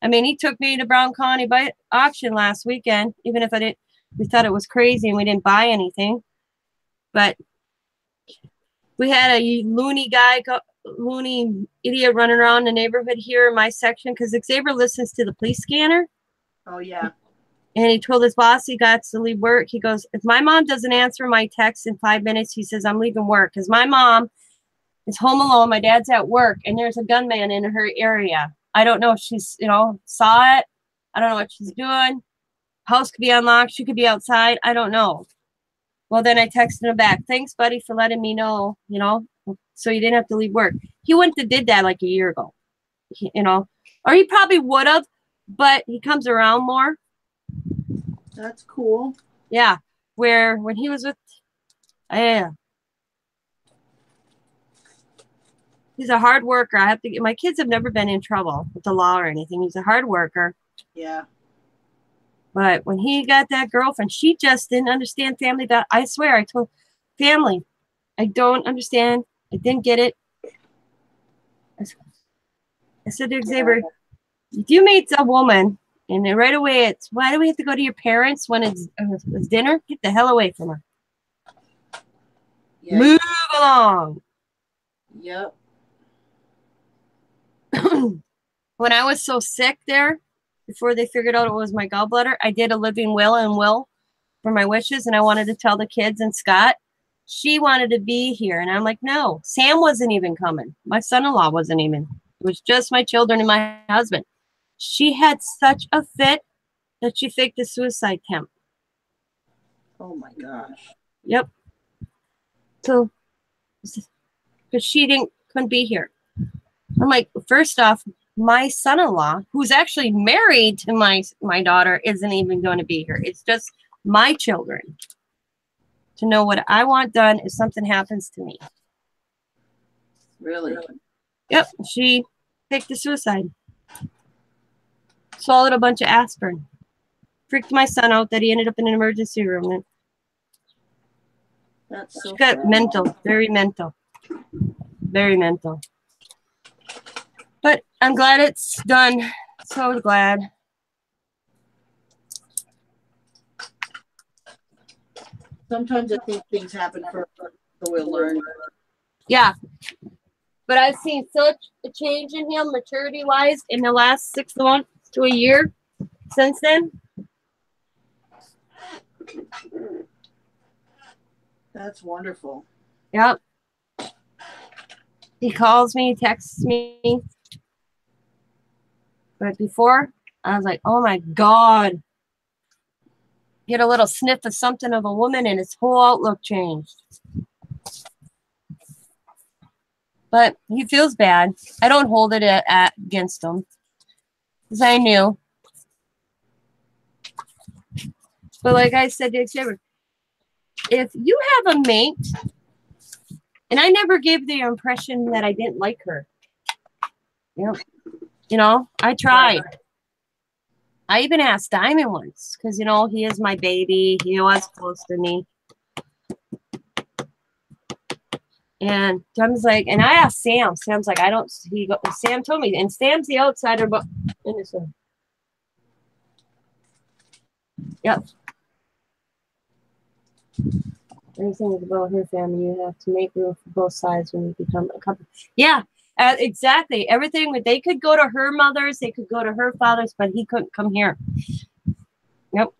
I mean, he took me to Brown County by auction last weekend, even if we thought it was crazy and we didn't buy anything. But we had a loony idiot running around the neighborhood here in my section because Xavier listens to the police scanner. Oh, yeah. And he told his boss he got to leave work. He goes, if my mom doesn't answer my text in 5 minutes, he says, I'm leaving work because my mom is home alone. My dad's at work and there's a gunman in her area. I don't know if she's, saw it. I don't know what she's doing. House could be unlocked. She could be outside. I don't know. Well, then I texted him back. Thanks, buddy, for letting me know, so you didn't have to leave work. He wouldn't have did that like a year ago, or he probably would have, but he comes around more. That's cool. Yeah. Where when he was with, he's a hard worker. My kids have never been in trouble with the law or anything. He's a hard worker. Yeah. But when he got that girlfriend, she just didn't understand family. I swear, I told family, I don't understand. I didn't get it. I said to Xavier, if you meet a woman and then right away it's, why do we have to go to your parents when it's dinner? Get the hell away from her. Yeah. Move along. Yep. When I was so sick there, before they figured out it was my gallbladder, I did a living will for my wishes, and I wanted to tell the kids and Scott. She wanted to be here, and I'm like, no. Sam wasn't even coming. My son-in-law wasn't even. It was just my children and my husband. She had such a fit that she faked a suicide attempt. Oh, my gosh. Yep. So, because she couldn't be here. I'm like, first off, my son-in-law, who's actually married to my daughter, isn't even going to be here. It's just my children to know what I want done if something happens to me. Really? Yep. She faked a suicide. Swallowed a bunch of aspirin. Freaked my son out that he ended up in an emergency room. That's so she got sad. mental, very mental. Very mental. But I'm glad it's done. So glad. Sometimes I think things happen for so we'll learn. Yeah. But I've seen such a change in him maturity-wise in the last 6 months to a year since then. That's wonderful. Yep. He calls me, texts me. But before, I was like, oh my God. Get a little sniff of something of a woman and his whole outlook changed. But he feels bad. I don't hold it against him. Because I knew. But like I said to Xavier, if you have a mate, and I never gave the impression that I didn't like her. Yep. You know, I tried. I even asked Diamond once because, you know, he is my baby. He was close to me. And Sam's like, and I asked Sam. Sam's like, I don't. Sam told me, and Sam's the outsider, but in this one. Yep. Everything is about her family. You have to make room for both sides when you become a couple. Yeah, exactly. Everything. They could go to her mother's. They could go to her father's, but he couldn't come here. Yep.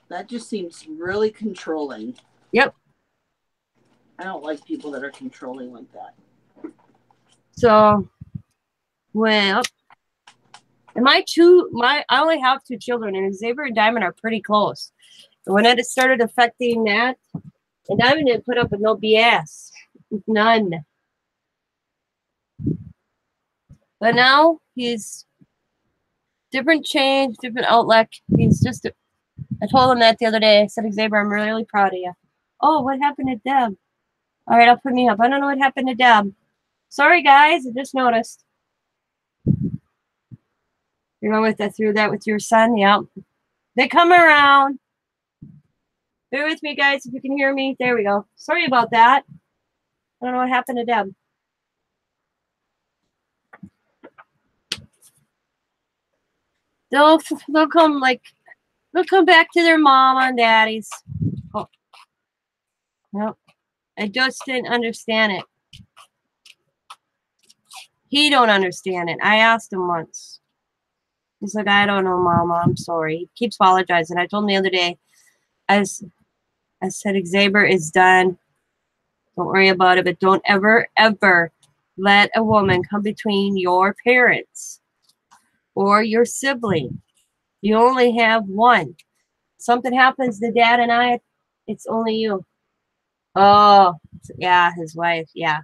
That just seems really controlling. Yep. I don't like people that are controlling like that. So, well, and I only have 2 children, and Xavier and Diamond are pretty close. And when it started affecting that, and Diamond didn't put up with no BS. None. But now he's different change, different outlook. He's just, I told him that the other day. I said, Xavier, I'm really proud of you. Oh, what happened to Deb? All right, I'll put me up. I don't know what happened to Deb. Sorry, guys. I just noticed. You're going with that through that with your son? Yep. They come around. Bear with me, guys, if you can hear me. There we go. Sorry about that. I don't know what happened to Deb. They'll come back to their mama and daddies. Oh. Nope. I just didn't understand it. He don't understand it. I asked him once. He's like, I don't know, Mama. I'm sorry. He keeps apologizing. I told him the other day, I said, Xavier is done. Don't worry about it, but don't ever, ever let a woman come between your parents or your sibling. You only have one. Something happens to Dad and I, it's only you. Oh, yeah, his wife, yeah.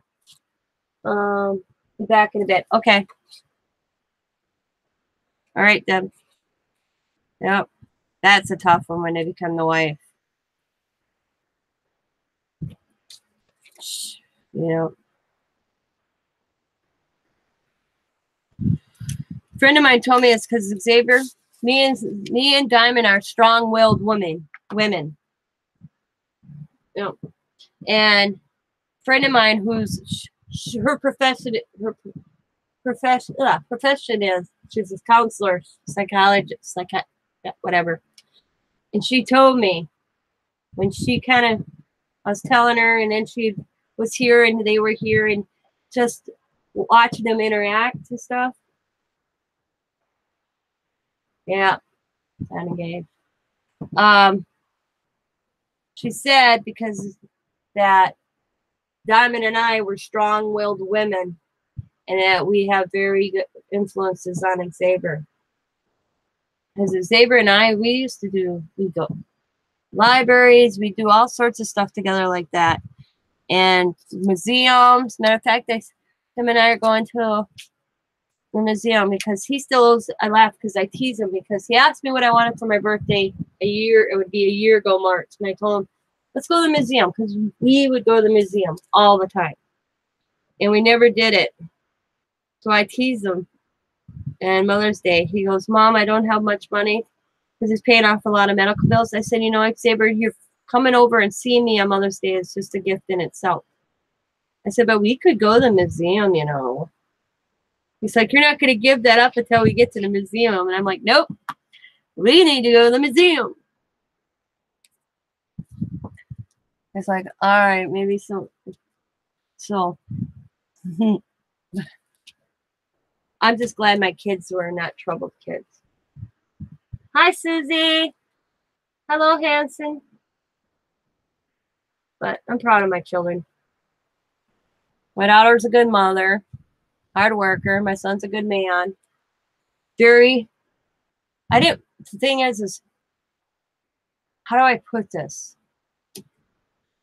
Back in a bit. Okay. All right, Deb. Yep. That's a tough one when they become the wife. Yeah. A friend of mine told me it's because Xavier, me and Diamond are strong-willed women. Yep. And a friend of mine who's her profession is she's a counselor, psychologist, whatever. And she told me when she I was telling her, and then she was here and they were here and just watching them interact and stuff. Yeah, kind of gay. She said because that Diamond and I were strong-willed women, and that we have very good influences on Xavier. Because Xavier and I, we go libraries, we do all sorts of stuff together like that. And museums. Matter of fact, him and I are going to the museum because he still owes. I laugh because I tease him because he asked me what I wanted for my birthday it would be a year ago, March. And I told him, let's go to the museum because we would go to the museum all the time. And we never did it. So I teased him. And Mother's Day, he goes, Mom, I don't have much money because he's paying off a lot of medical bills. I said, you know, Xavier, you're coming over and seeing me on Mother's Day is just a gift in itself. I said, but we could go to the museum, you know. He's like, you're not going to give that up until we get to the museum. And I'm like, nope, we need to go to the museum. It's like, all right, maybe so. I'm just glad my kids were not troubled kids. Hi, Susie. Hello, Hanson. But I'm proud of my children. My daughter's a good mother, hard worker. My son's a good man. The thing is how do I put this?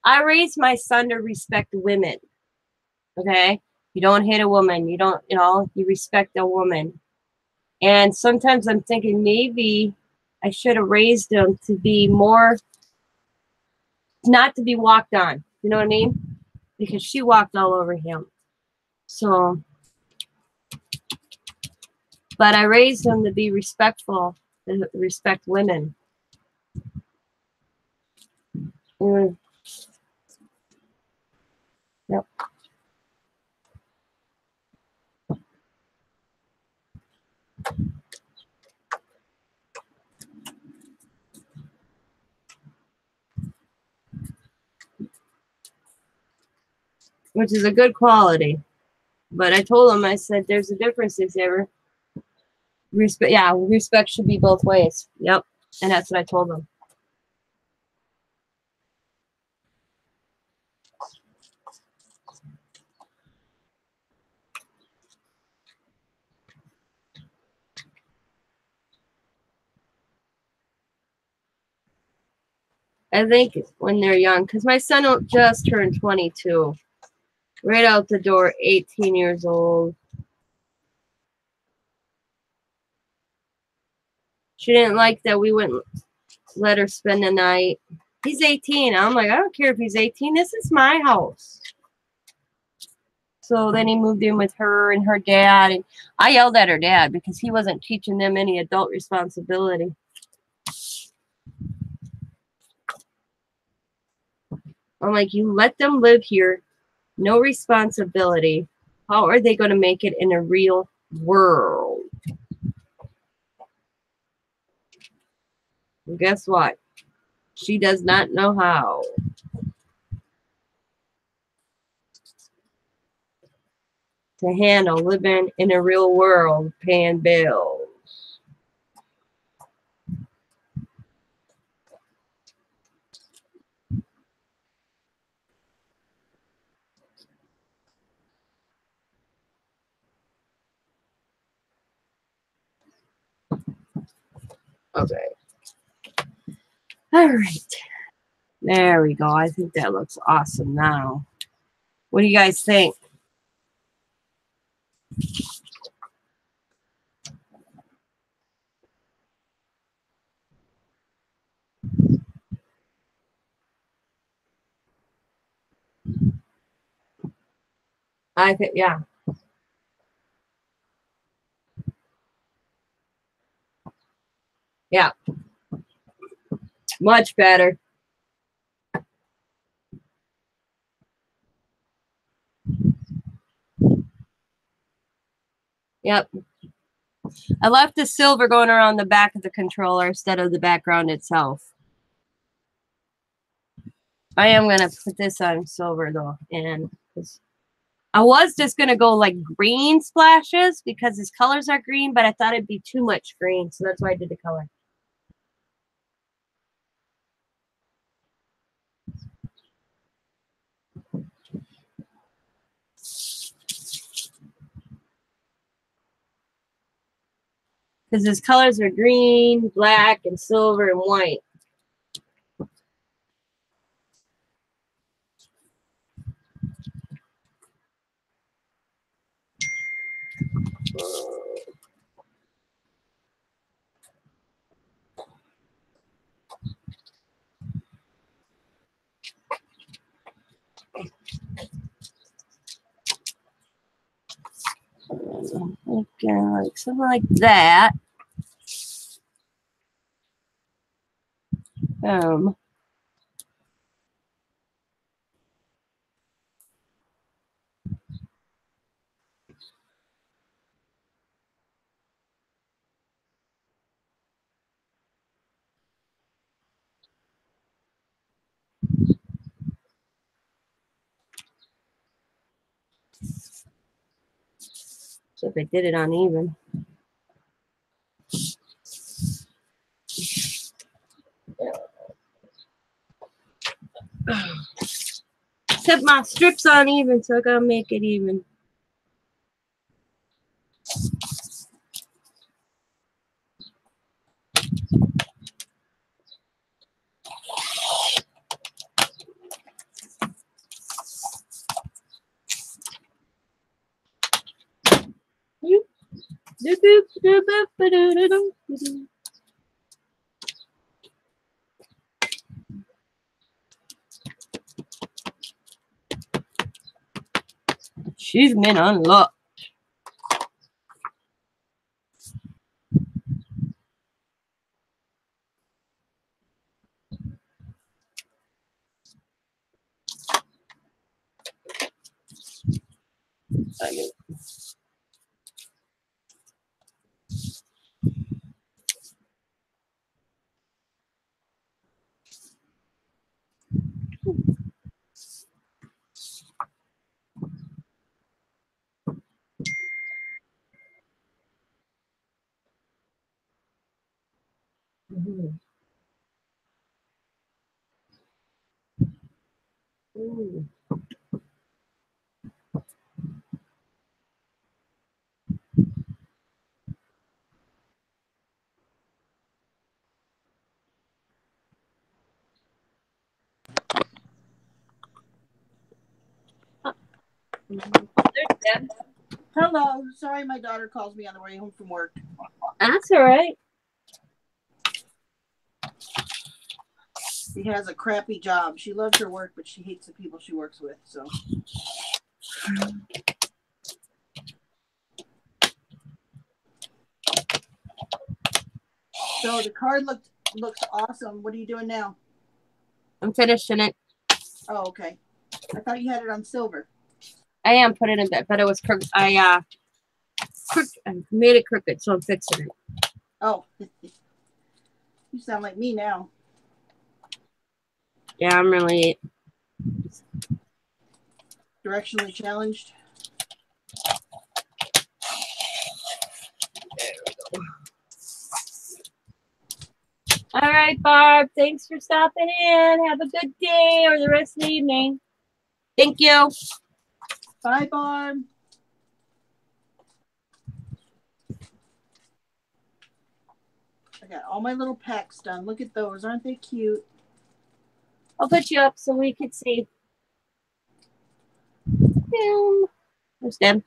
I raised my son to respect women. Okay? You don't hit a woman. You don't, you respect a woman. And sometimes I'm thinking maybe I should have raised him to be more, not to be walked on. You know what I mean? Because she walked all over him. So, but I raised him to be respectful, to respect women. Yep. Which is a good quality. But I told him, I said, there's a difference, Xavier. Respect, yeah, respect should be both ways. Yep. And that's what I told him. I think when they're young, because my son just turned 22. Right out the door, 18 years old. She didn't like that we wouldn't let her spend the night. He's 18. I'm like, I don't care if he's 18. This is my house. So then he moved in with her and her dad. And I yelled at her dad because he wasn't teaching them any adult responsibility. I'm like, you let them live here. No responsibility. How are they going to make it in a real world? And guess what? She does not know how. To handle living in a real world, paying bills. Okay. All right. There we go. I think that looks awesome now. What do you guys think? I think, yeah. Yeah. Much better. Yep. I left the silver going around the back of the controller instead of the background itself. I am going to put this on silver though. And I was just going to go like green splashes because his colors are green, but I thought it'd be too much green. So that's why I did the color. Because his colors are green, black, and silver, and white. Okay, like something like that. So if I did it uneven. Except my strip's uneven, so I gotta make it even. Achievement unlocked. Ooh. There's Deb. Hello. Sorry, my daughter calls me on the way home from work. That's all right. She has a crappy job. She loves her work, but she hates the people she works with. So the card looks awesome. What are you doing now? I'm finishing it. Oh, okay. I thought you had it on silver. I am putting it, but it was crooked. I made it crooked, so I'm fixing it. Oh, you sound like me now. Yeah, I'm really Directionally challenged. all right, Barb. Thanks for stopping in. Have a good day or the rest of the evening. Thank you. Bye, Barb. I got all my little packs done. Look at those. Aren't they cute? I'll put you up so we can see. Boom. There's Deb.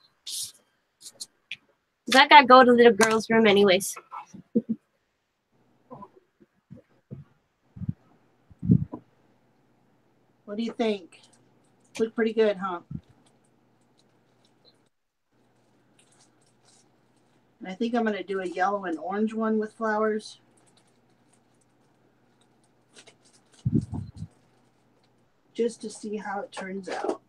I gotta go to the little girl's room anyways. What do you think? Look pretty good, huh? And I think I'm going to do a yellow and orange one with flowers. Just to see how it turns out.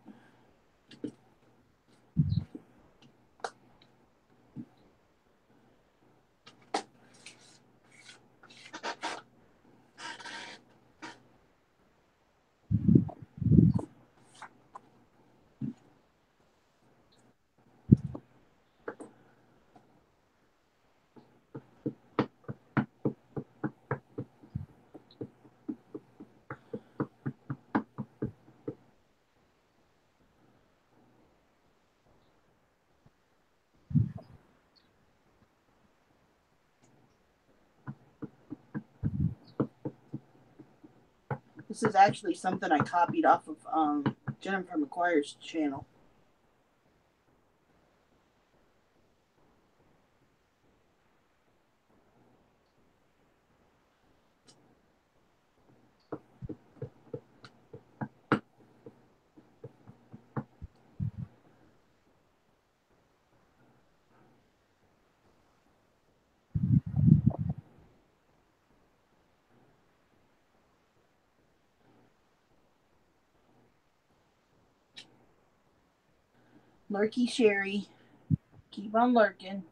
This is actually something I copied off of Jennifer McGuire's channel. Lurky Sherry. Keep on lurking.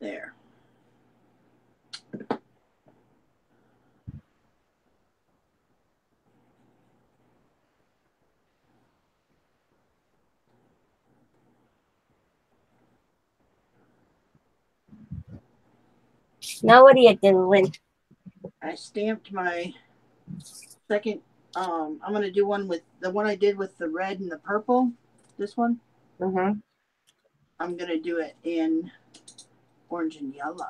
There. Now what are you doing? I stamped my second. I'm going to do one with the one I did with the red and the purple. This one. Mm-hmm. I'm going to do it in orange and yellow.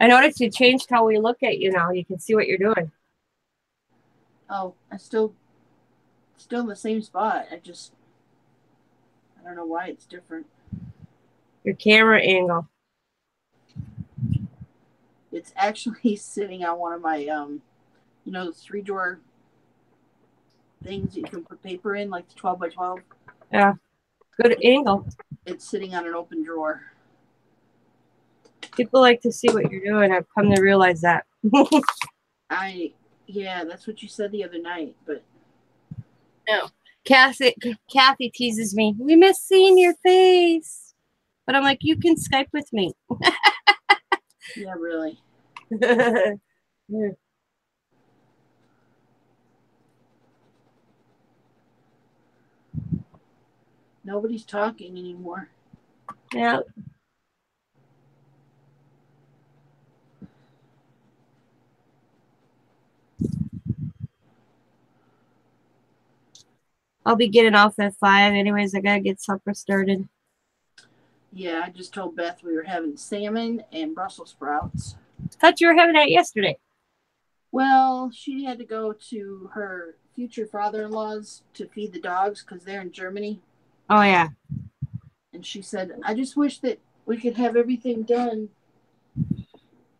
I noticed you changed how we look at you now. You can see what you're doing. Oh, I still in the same spot. I don't know why it's different. Your camera angle. It's actually sitting on one of my the 3-drawer things that you can put paper in, like the 12 by 12. Yeah. Good angle. It's sitting on an open drawer. People like to see what you're doing. I've come to realize that. Yeah, that's what you said the other night, but No. Kathy teases me. We miss seeing your face. But I'm like, you can Skype with me. yeah, really. Nobody's talking anymore. Yeah. I'll be getting off at 5. Anyways, I gotta get supper started. Yeah, I just told Beth we were having salmon and Brussels sprouts. Thought you were having that yesterday. Well, she had to go to her future father-in-law's to feed the dogs because they're in Germany. Oh, yeah. And she said, I just wish that we could have everything done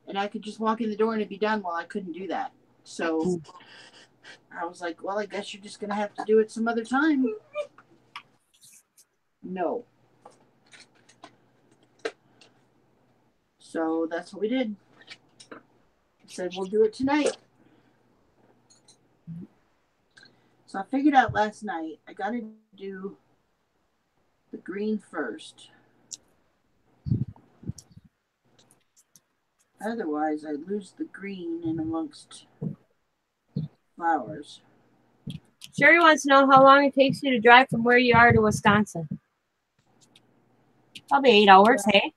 and I could just walk in the door and it'd be done. Well, I couldn't do that. So I was like, well, I guess you're just going to have to do it some other time. No. So that's what we did. I said, we'll do it tonight. So I figured out last night, I got to do the green first. Otherwise, I lose the green in amongst flowers. Sherry wants to know how long it takes you to drive from where you are to Wisconsin. Probably 8 hours, hey?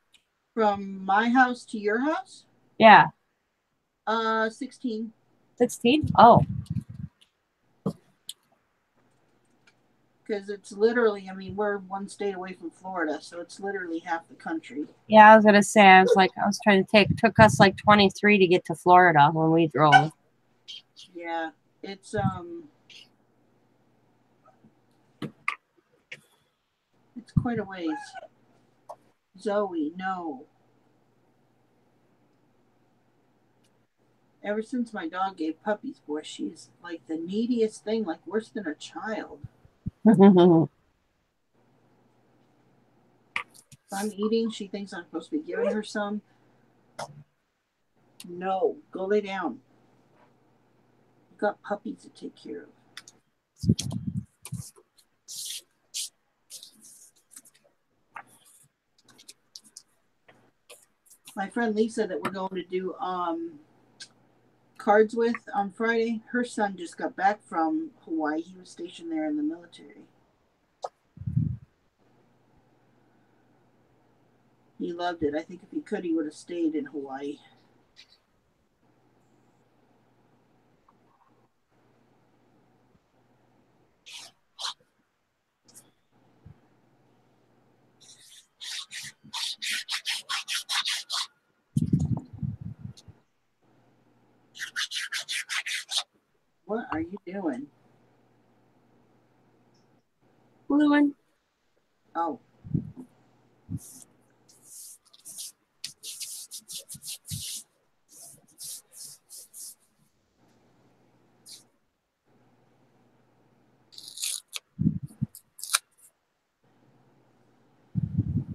From my house to your house? Yeah. 16. 16? Oh. Because it's literally, we're one state away from Florida, so it's literally half the country. Yeah, I was gonna say, I was trying to took us like 23 to get to Florida when we drove. Yeah, it's quite a ways. Zoe, no. Ever since my dog gave puppies, boy, she's like the neediest thing, like worse than a child. If I'm eating, she thinks I'm supposed to be giving her some. No, go lay down. You've got puppies to take care of. My friend Lisa that we're going to do cards with on Friday, her son just got back from Hawaii. He was stationed there in the military. He loved it. I think if he could, he would have stayed in Hawaii. What are you doing? Blue one. Oh.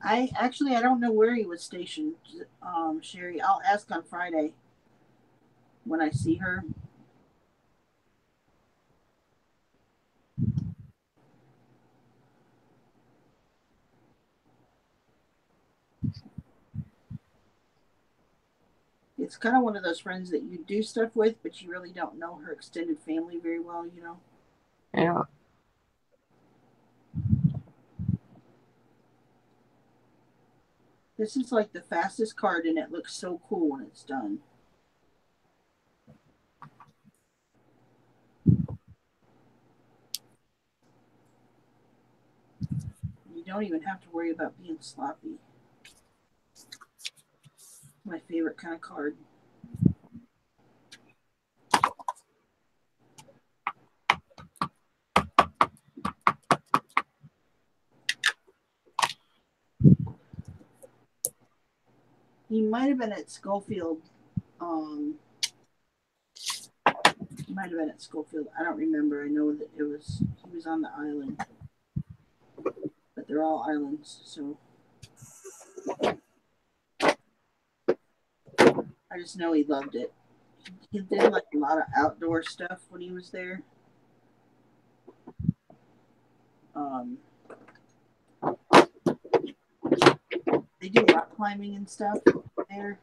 I don't know where he was stationed, Sherry. I'll ask on Friday when I see her. It's kind of one of those friends that you do stuff with, but you really don't know her extended family very well, you know? Yeah. This is like the fastest card, and it looks so cool when it's done. don't even have to worry about being sloppy. My favorite kind of card. He might have been at Schofield. He might have been at Schofield. I don't remember. I know that he was on the island. But they're all islands, so I just know he loved it. He did like a lot of outdoor stuff when he was there. They do rock climbing and stuff there,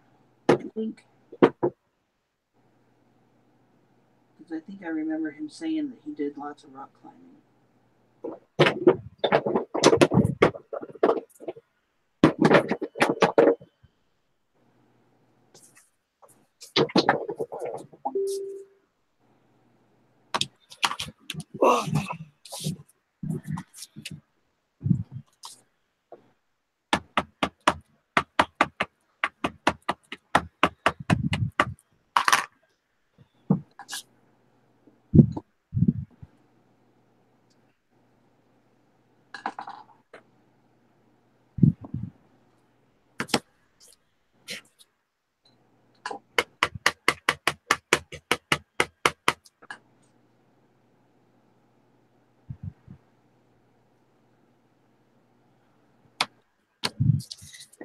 I think. Because I think I remember him saying that he did lots of rock climbing.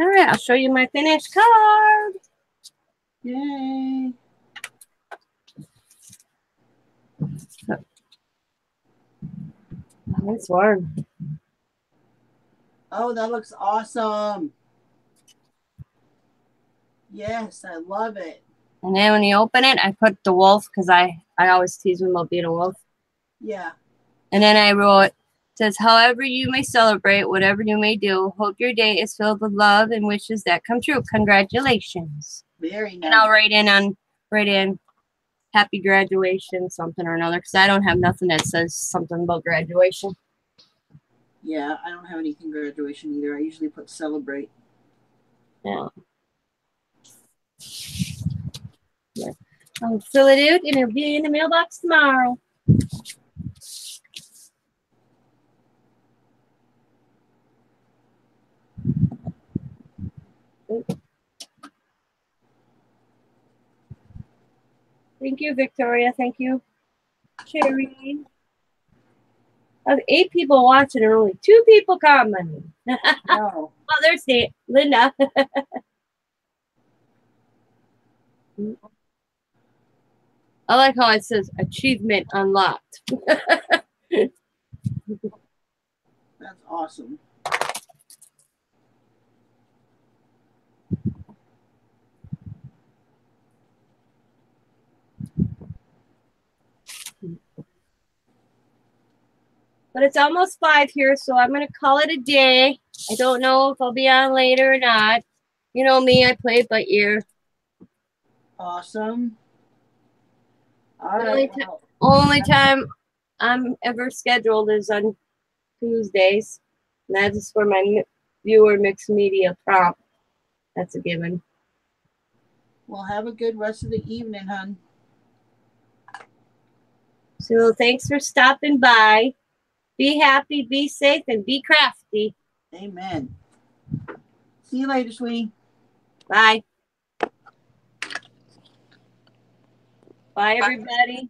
All right, I'll show you my finished card. Yay! Oh, it's warm. Oh, that looks awesome. Yes, I love it. And then when you open it, I put the wolf because I always tease him about being a wolf. Yeah. And then I wrote, it says, however you may celebrate, whatever you may do, hope your day is filled with love and wishes that come true. Congratulations. Very nice. And I'll write in happy graduation, something or another, because I don't have nothing that says something about graduation. Yeah, I don't have anything graduation either. I usually put celebrate. Yeah. I'll fill it out and it'll be in the mailbox tomorrow. Thank you, Victoria. Thank you, Cherry. I have 8 people watching and only 2 people commenting. Oh. Oh, there's Linda. I like how it says achievement unlocked. That's awesome. But it's almost 5 here, so I'm going to call it a day. I don't know if I'll be on later or not. You know me, I play it by ear. Awesome. All The right. only time I'm ever scheduled is on Tuesdays. And that's for my viewer mixed media prompt. That's a given. Well, have a good rest of the evening, hon. So thanks for stopping by. Be happy, be safe, and be crafty. Amen. See you later, sweetie. Bye. Bye, everybody.